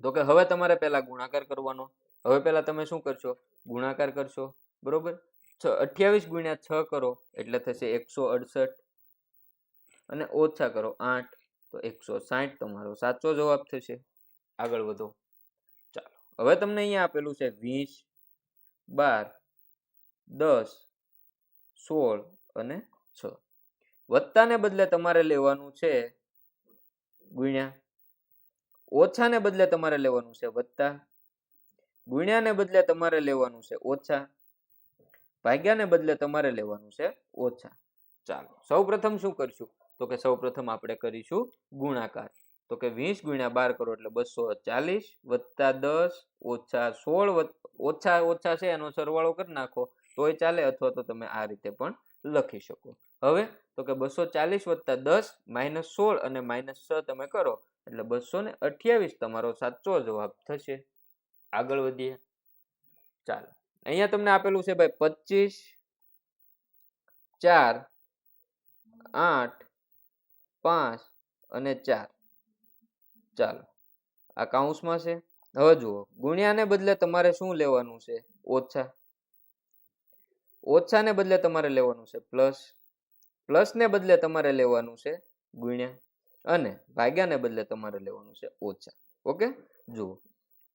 તો કે હવે તમારે પહેલા ગુણાકાર કરવાનો. હવે પહેલા તમે શું કરશો? ગુણાકાર કરશો. બરોબર? 28 ગુણ્યા 6 કરો એટલે થશે 168 અને ઓછા કરો 8 તો 160 તમારો સાચો જવાબ થશે. આગળ વધો. ચાલો હવે તમને અહીંયા આપેલું છે 20, 12, 10, 16 અને 6. વત્તાને બદલે તમારે લેવાનું છે ગુણ્યા, ઓછાને બદલે તમારે લેવાનું છે વત્તા, ગુણ્યાને બદલે તમારે લેવાનું છે ઓછા, ભાગ્યાને બદલે તમારે લેવાનું છે ઓછા. ચાલો સૌ પ્રથમ શું કરશું? તો કે સૌ પ્રથમ આપણે કરીશું ગુણાકાર. તો કે 20 ગુણ્યા 12 કરો એટલે 240 વત્તા 10 ઓછા 16 ઓછા ઓછા છે એનો સરવાળો કરી નાખો તોય ચાલે અથવા તો તમે આ રીતે પણ લખી શકો. હવે તો કે 240 વત્તા 10 માઇનસ 16 અને માઇનસ 6 તમે કરો એટલે 228 તમારો સાચો જવાબ થશે. આગળ વધીએ. ચાલો અહીંયા તમને આપેલું છે ભાઈ 25, 4, 8, 5 અને 4. ચાલો આ કૌંસમાં છે. હવે જુઓ ગુણ્યાને બદલે તમારે શું લેવાનું છે? ઓછા. ઓછાને બદલે તમારે લેવાનું છે પ્લસ, પ્લસને બદલે તમારે લેવાનું છે ગુણ્યા અને ભાગ્યાને બદલે તમારે લેવાનું છે ઓછા. ઓકે, જુઓ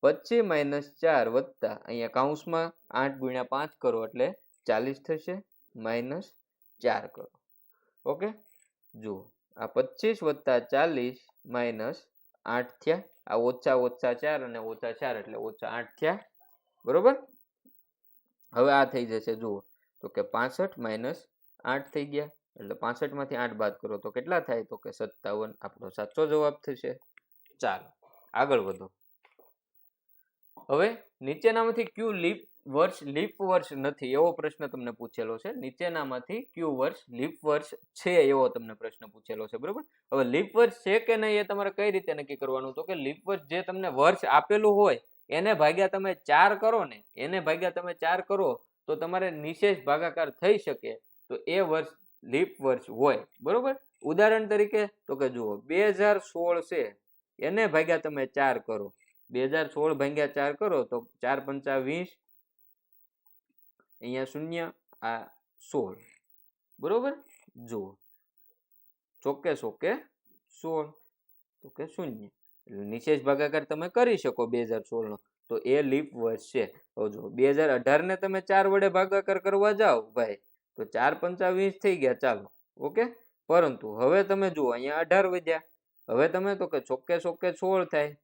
25 માઇનસ 4 વત્તા અહીંયા કૌંસમાં 8 ગુણ્યા 5 કરો એટલે 40 થશે માઇનસ 4 કરો. ઓકે, જુઓ આ 25 વત્તા 40 માઇનસ 8 થયા. આ ઓછા ઓછા 4 અને ઓછા 4 એટલે ઓછા 8 થયા. બરોબર? હવે આ થઈ જશે જુઓ તો કે 65 માઇનસ 8 થઈ ગયા એટલે 65 માંથી 8 બાદ કરો તો કેટલા થાય? તો કે 57 આપણો સાચો જવાબ થશે. ચાલો આગળ વધો. હવે નીચેનામાંથી કયું લીપ વર્ષ નથી એવો પ્રશ્ન તમને પૂછેલો છે. નીચેનામાંથી કયું વર્ષ લીપ વર્ષ છે એવો તમને પ્રશ્ન પૂછેલો છે. બરોબર? હવે લીપ વર્ષ છે કે નહીં એ તમારે કઈ રીતે નક્કી કરવાનું? તો કે લીપ વર્ષ જે તમને વર્ષ આપેલું હોય એને ભાગ્યા તમે 4 કરો ને, એને ભાગ્યા તમે 4 કરો તો તમારે નિશેષ ભાગાકાર થઈ શકે તો એ વર્ષ લીપ વર્ષ હોય. બરોબર? ઉદાહરણ તરીકે તો કે જુઓ 2016 છે એને ભાગ્યા તમે 4 કરો, 2016 ભાગ્યા 4 કરો તો 4 પંચા 20, અહીંયા શૂન્ય, આ 16. બરોબર? જુઓ ચોકે ચોકે 16 તો કે શૂન્ય એટલે નિશેષ ભાગાકાર તમે કરી શકો 2016 નો તો એ લીપ વર્ષ છે. તો જો 2018 ને તમે 4 વડે ભાગાકાર કરવા જાઓ ભાઈ તો 4 પંચા 20 થઈ ગયા. ચાલો ઓકે, પરંતુ હવે તમે જુઓ અહીંયા 18 વધ્યા. હવે તમે તો કે ચોકે ચોકે 16 થાય,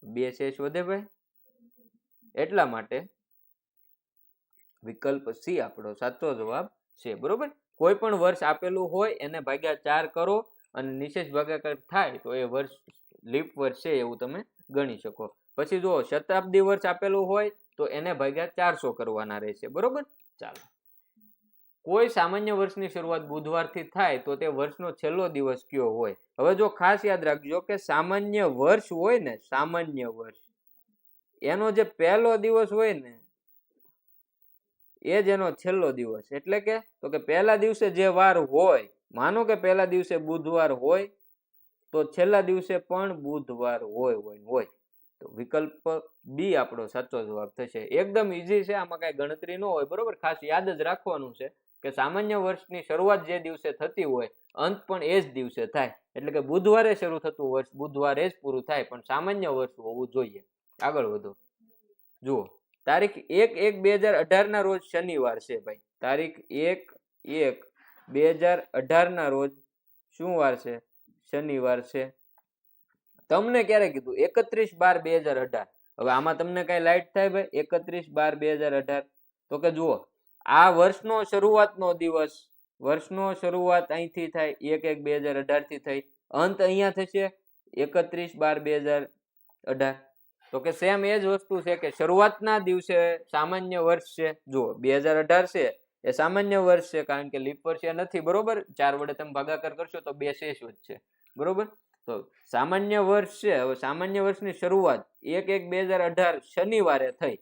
2 શેષ વધે ભાઈ. એટલા માટે વિકલ્પ સી આપણો સાચો જવાબ છે. બરોબર. કોઈ પણ વર્ષ આપેલું હોય એને ભાગ્યા 4 કરો અને નિશેષ ભાગાકાર થાય તો એ વર્ષ લીપ વર્ષ છે એવું તમે ગણી શકો. પછી જો શતાબ્દી વર્ષ આપેલું હોય તો એને ભાગ્યા 400 કરવાના રહેશે. બરોબર. ચાલો, કોઈ સામાન્ય વર્ષની શરૂઆત બુધવારથી થાય તો તે વર્ષનો છેલ્લો દિવસ કયો હોય? હવે જો ખાસ યાદ રાખજો કે સામાન્ય વર્ષ હોય ને, સામાન્ય વર્ષ, એનો જે પહેલો દિવસ હોય ને એ જ એનો છેલ્લો દિવસ. એટલે કે તો કે પહેલા દિવસે જે વાર હોય, માનો કે પહેલા દિવસે બુધવાર હોય તો છેલ્લા દિવસે પણ બુધવાર હોય. તો વિકલ્પ બી આપણો સાચો જવાબ થશે. એકદમ ઈઝી છે, આમાં કઈ ગણતરી ન હોય. બરોબર. ખાસ યાદ જ રાખવાનું છે કે સામાન્ય વર્ષની શરૂઆત જે દિવસે થતી હોય અંત પણ એ જ દિવસે થાય. એટલે કે બુધવારે શરૂ થતું વર્ષ બુધવારે જ પૂરું થાય, પણ સામાન્ય વર્ષ હોવું જોઈએ. આગળ વધો. જુઓ, તારીખ 1/1/2018 ના રોજ શનિવાર છે ભાઈ. તારીખ 1/1/2018 ના રોજ શું વાર છે? શનિવાર છે. તમને ક્યારે કીધું? 31/12/2018. હવે આમાં તમને કઈ લાઈટ થાય ભાઈ? 31/12/2018 તો કે જુઓ, આ વર્ષનો શરૂઆતનો દિવસ, વર્ષનો શરૂઆત અહીંથી થાય 1/1/2018 થી થઈ, અંત અહીંયા થશે 31/12/2018. તો કે સેમ એ જ વસ્તુ છે કે શરૂઆતના દિવસે સામાન્ય વર્ષ છે. જુઓ 2018 છે એ સામાન્ય વર્ષ છે, કારણ કે લીપ વર્ષ નથી. બરોબર. 4 વડે તમે ભાગાકાર કરશો તો 2 શેષ વધશે. બરોબર. તો સામાન્ય વર્ષ છે. હવે સામાન્ય વર્ષની શરૂઆત 1/1/2018 શનિવારે થઈ,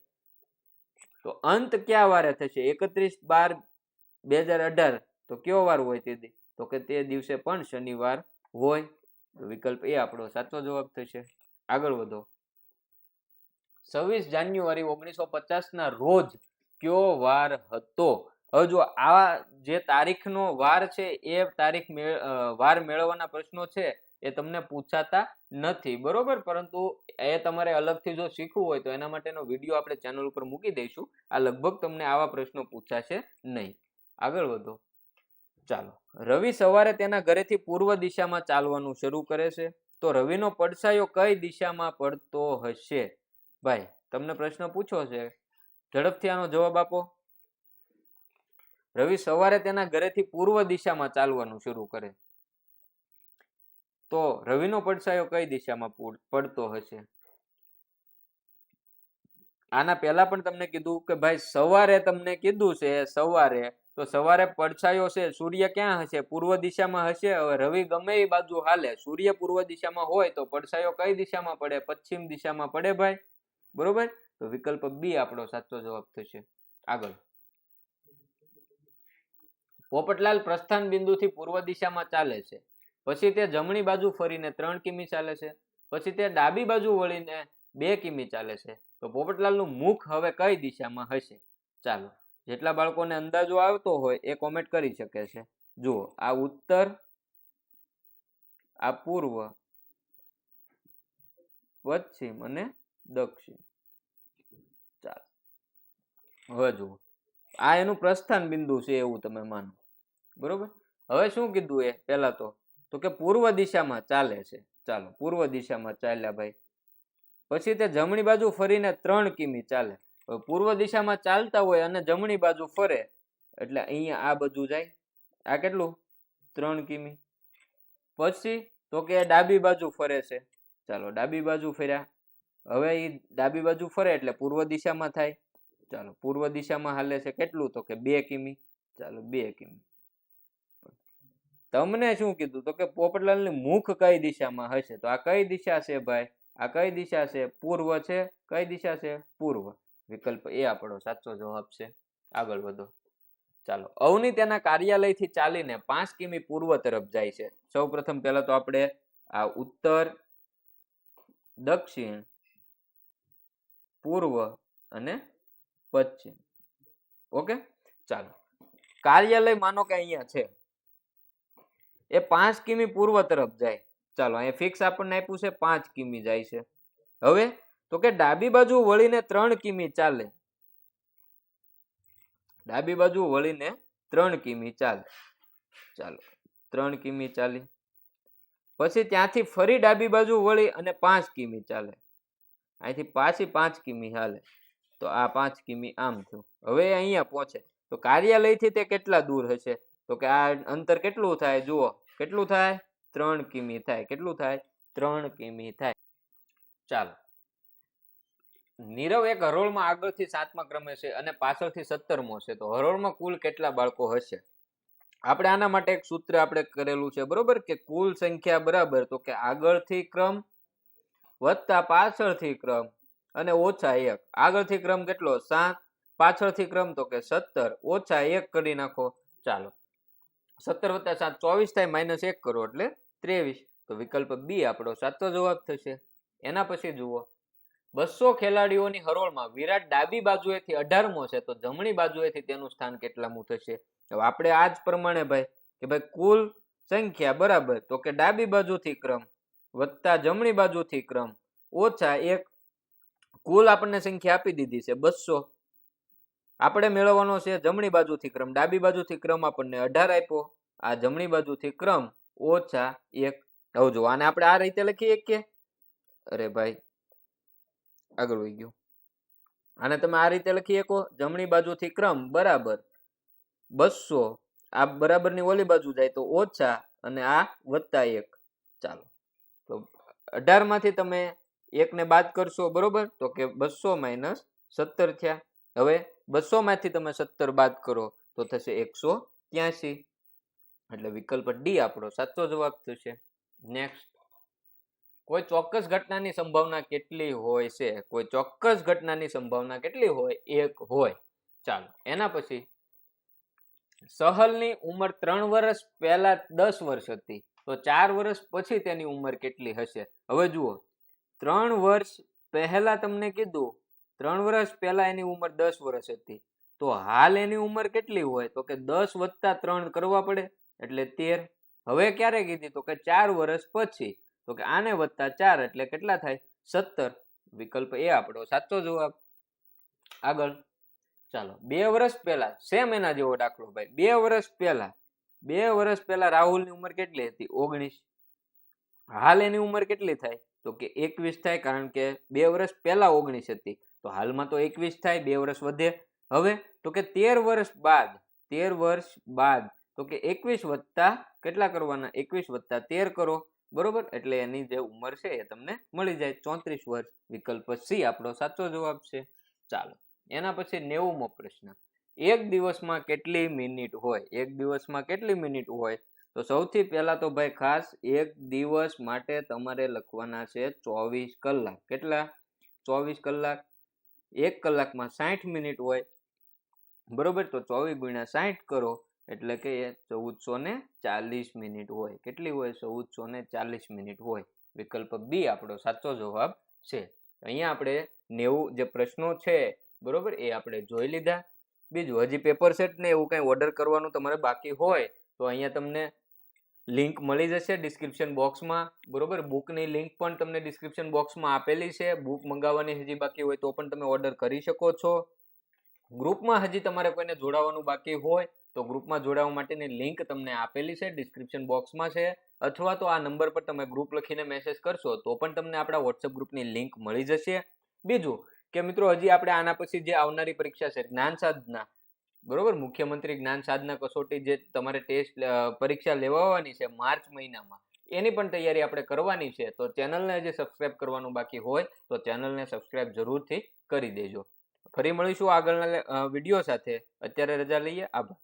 તો અંત ક્યાં વારે થશે? 31/12/2018. તો કયો વાર હોય તે? તો કે તે દિવસે પણ શનિવાર હોય. તો વિકલ્પ એ આપણો સાચો જવાબ થશે. આગળ વધો. 26 જાન્યુઆરી 1950 ના રોજ કયો વાર હતો? હવે જો આ જે તારીખનો વાર છે એ તારીખ વાર મેળવવાના પ્રશ્નો છે એ તમને પૂછાતા નથી. બરોબર. પરંતુ એ તમારે અલગથી જો શીખવું હોય તો એના માટેનો વિડીયો આપણે ચેનલ ઉપર મૂકી દઈશું. આ લગભગ તમને આવા પ્રશ્નો પૂછાશે નહીં. આગળ વધો. ચાલો, રવિ સવારે તેના ઘરેથી પૂર્વ દિશામાં ચાલવાનું શરૂ કરે છે, તો રવિનો પડછાયો કઈ દિશામાં પડતો હશે? ભાઈ તમને પ્રશ્ન પૂછો છે, ઝડપથી આનો જવાબ આપો. રવિ સવારે તેના ઘરેથી પૂર્વ દિશામાં ચાલવાનું શરૂ કરે તો રવિનો પડછાયો કઈ દિશામાં પડતો હશે? આના પહેલા પણ તમને કીધું કે ભાઈ સવારે તમને કીધું છે સવારે, તો સવારે પડછાયો છે સૂર્ય ક્યાં હશે? પૂર્વ દિશામાં હશે. હવે રવિ ગમે એ બાજુ હાલે, સૂર્ય પૂર્વ દિશામાં હોય તો પડછાયો કઈ દિશામાં પડે? પશ્ચિમ દિશામાં પડે ભાઈ. બરોબર. તો વિકલ્પ બી આપણો સાચો જવાબ થશે. આગળ. પોપટલાલ પ્રસ્થાન બિંદુથી પૂર્વ દિશામાં ચાલે છે, પછી તે જમણી બાજુ ફરીને 3 કિમી ચાલે છે, પછી તે ડાબી બાજુ વળીને 2 કિમી ચાલે છે. તો પોપટલાલનું મુખ હવે કઈ દિશામાં હશે? ચાલો, જેટલા બાળકોને અંદાજો આવતો હોય એ કોમેન્ટ કરી શકે છે. જુઓ, આ ઉત્તર, આ પૂર્વ, પશ્ચિમ અને દક્ષિણ. ચાલો, હવે જુઓ, આ એનું પ્રસ્થાન બિંદુ છે એવું તમે માનો. બરોબર. હવે શું કીધું એ પહેલા તો કે પૂર્વ દિશામાં ચાલે છે. ચાલો, પૂર્વ દિશામાં ચાલ્યા ભાઈ. પછી તે જમણી બાજુ ફરીને 3 કિમી ચાલે. પૂર્વ દિશામાં ચાલતા હોય અને જમણી બાજુ ફરે એટલે અહીંયા આ બાજુ જાય. આ કેટલું? 3 કિમી. પછી તો કે ડાબી બાજુ ફરે છે. ચાલો, ડાબી બાજુ ફર્યા. હવે એ ડાબી બાજુ ફરે એટલે પૂર્વ દિશામાં થાય. ચાલો, પૂર્વ દિશામાં હાલે છે કેટલું? તો કે 2 કિમી. ચાલો, 2 કિમી. તમને શું કીધું? તો કે પોપટલાલની મુખ કઈ દિશામાં હશે? તો આ કઈ દિશા છે ભાઈ? આ કઈ દિશા છે? પૂર્વ છે. કઈ દિશા છે? પૂર્વ. વિકલ્પ એ આપણો સાચો જવાબ છે. આગળ વધો. ચાલો, અવની તેના કાર્યાલયથી ચાલીને 5 કિમી પૂર્વ તરફ જાય છે. સૌ પ્રથમ પહેલા તો આપણે આ ઉત્તર, દક્ષિણ, પૂર્વ અને પશ્ચિમ. ઓકે. ચાલો, કાર્યાલય માનો કે અહીંયા છે, એ 5 કિમી પૂર્વ તરફ જાય. ચાલો, અહીંયા ફિક્સ આપણને આપ્યું છે 5 કિમી જાય છે. હવે તો કે ડાબી બાજુ વળીને 3 કિમી ચાલે. ડાબી બાજુ વળીને 3 કિમી ચાલે. ચાલો 3 કિમી ચાલી. પછી ત્યાંથી ફરી ડાબી બાજુ વળી અને 5 કિમી ચાલે. અહીંથી પાછી 5 કિમી હાલે તો આ 5 કિમી આમ થયું. હવે અહીંયા પહોંચે તો કાર્યાલયથી તે કેટલા દૂર હશે? તો કે આ અંતર કેટલું થાય? જુઓ કેટલું થાય? 3 કિમી થાય. કેટલું થાય? 3 કિમી થાય. ચાલો, નીરવ એક હરોળમાં આગળથી 7મા ક્રમે છે અને પાછળથી 17મો છે, તો હરોળમાં કુલ કેટલા બાળકો હશે? આપણે આના માટે એક સૂત્ર આપણે કરેલું છે, બરોબર, કે કુલ સંખ્યા બરાબર તો કે આગળથી ક્રમ વત્તા પાછળથી ક્રમ અને ઓછા 1. આગળથી ક્રમ કેટલો? 7. પાછળથી ક્રમ તો કે 17 ઓછા 1 કરી નાખો. ચાલો, 17 વત્તા 7 24 થાય, -1 કરો એટલે 23. તો વિકલ્પ બી આપણો સાચો જવાબ થશે. એના પછી જુઓ, 200 ખેલાડીઓની હરોળમાં વિરાટ ડાબી બાજુએથી 18મો છે, તો જમણી બાજુએથી તેનું સ્થાન કેટલામું થશે? હવે આપણે આ જ પ્રમાણે ભાઈ કે ભાઈ કુલ સંખ્યા બરાબર તો કે ડાબી બાજુથી ક્રમ વત્તા જમણી બાજુથી ક્રમ ઓછા 1. કુલ આપણને સંખ્યા આપી દીધી છે 200. આપણે મેળવવાનો છે જમણી બાજુથી ક્રમ. ડાબી બાજુથી ક્રમ આપણને 18 આપ્યો, આ જમણી બાજુથી ક્રમ ઓછા 1. હવે જો આને આપણે આ રીતે લખીએ કે અરે ભાઈ આગળ વહી ગયું. આને તમે આ રીતે લખી શકો, જમણી બાજુથી ક્રમ બરાબર 200, આ બરાબરની ઓલી બાજુ જાય તો ઓછા અને આ વત્તા 1. ચાલો, તો 18 માંથી તમે 1 ને બાદ કરશો, બરોબર, તો કે 200 - 17 થયા. હવે 200 માંથી તમે 17 બાદ કરો તો થશે 183. એટલે વિકલ્પ ડી આપણો સાચો જવાબ થશે. નેક્સ્ટ, કોઈ ચોક્કસ ઘટનાની સંભાવના કેટલી હોય છે? કોઈ ચોક્કસ ઘટનાની સંભાવના કેટલી હોય? 1 હોય. ચાલો, એના પછી સહલની ઉંમર 3 વર્ષ પહેલા 10 વર્ષ હતી, તો 4 વર્ષ પછી તેની ઉંમર કેટલી હશે? હવે જુઓ, 3 વર્ષ પહેલા તમને કીધું 3 વર્ષ પહેલા એની ઉંમર 10 વર્ષ હતી, તો હાલ એની ઉંમર કેટલી હોય? તો કે 10 વત્તા 3 કરવા પડે એટલે 13. હવે ક્યારે કીધી? તો કે 4 વર્ષ પછી, તો કે આને વત્તા 4 એટલે કેટલા થાય? 17. વિકલ્પ એ આપણો સાચો જવાબ. આગળ ચાલો, 2 વર્ષ પહેલા સેમ એના જેવો દાખલો ભાઈ. 2 વર્ષ પહેલા રાહુલની ઉંમર કેટલી હતી? 19. હાલ એની ઉંમર કેટલી થાય? તો કે 21 થાય, કારણ કે 2 વર્ષ પહેલા 19 હતી, તો હાલમાં તો 21 થાય, 2 વર્ષ વધે. હવે તો કે 13 વર્ષ બાદ તો કે 21 વત્તા કેટલા કરવાના? 21 વત્તા 13 કરો, બરોબર, એટલે એની જે ઉંમર છે એ તમને મળી જાય 34 વર્ષ. વિકલ્પ સી આપણો સાચો જવાબ છે. ચાલો, એના પછી 90મો પ્રશ્ન, એક દિવસમાં કેટલી મિનિટ હોય? એક દિવસમાં કેટલી મિનિટ હોય? તો સૌથી પહેલા તો ભાઈ ખાસ એક દિવસ માટે તમારે લખવાના છે 24 કલાક. કેટલા? 24 કલાક. 1 કલાકમાં 60 મિનિટ હોય, બરોબર, તો 24 ગુણ્યા 60 કરો એટલે કે 1440 મિનિટ હોય. કેટલી હોય? 1440 મિનિટ હોય. વિકલ્પ બી આપણો સાચો જવાબ છે. અહીંયા આપણે 90 જે પ્રશ્નો છે, બરોબર, એ આપણે જોઈ લીધા. બીજું, હજી પેપર સેટ ને એવું કઈ ઓર્ડર કરવાનું તમારે બાકી હોય તો અહીંયા તમને લિંક મળી જશે ડિસ્ક્રિપ્શન બોક્સમાં, બરોબર. બુકની લિંક પણ તમને ડિસ્ક્રિપ્શન બોક્સમાં આપેલી છે. બુક મંગાવવાની હજી બાકી હોય તો પણ તમે ઓર્ડર કરી શકો છો. ગ્રુપમાં હજી તમારે કોઈને જોડાવાનું બાકી હોય તો ગ્રુપમાં જોડાવા માટેની લિંક તમને આપેલી છે, ડિસ્ક્રિપ્શન બોક્સમાં છે, અથવા તો આ નંબર પર તમે ગ્રુપ લખીને મેસેજ કરશો તો પણ તમને આપણા વોટ્સએપ ગ્રુપની લિંક મળી જશે. બીજું કે મિત્રો, હજી આપણે આના પછી જે આવનારી પરીક્ષા છે જ્ઞાન સાધના, બરોબર, મુખ્યમંત્રી જ્ઞાન સાધના કસોટી જે તમારે ટેસ્ટ પરીક્ષા લેવાની છે માર્ચ મહિનામાં, એની પણ તૈયારી આપણે કરવાની છે. તો ચેનલને હજી સબસ્ક્રાઇબ કરવાનું બાકી હોય તો ચેનલને સબસ્ક્રાઇબ જરૂરથી કરી દેજો. ફરી મળીશું આગળના વિડીયો સાથે. અત્યારે રજા લઈએ. આભાર.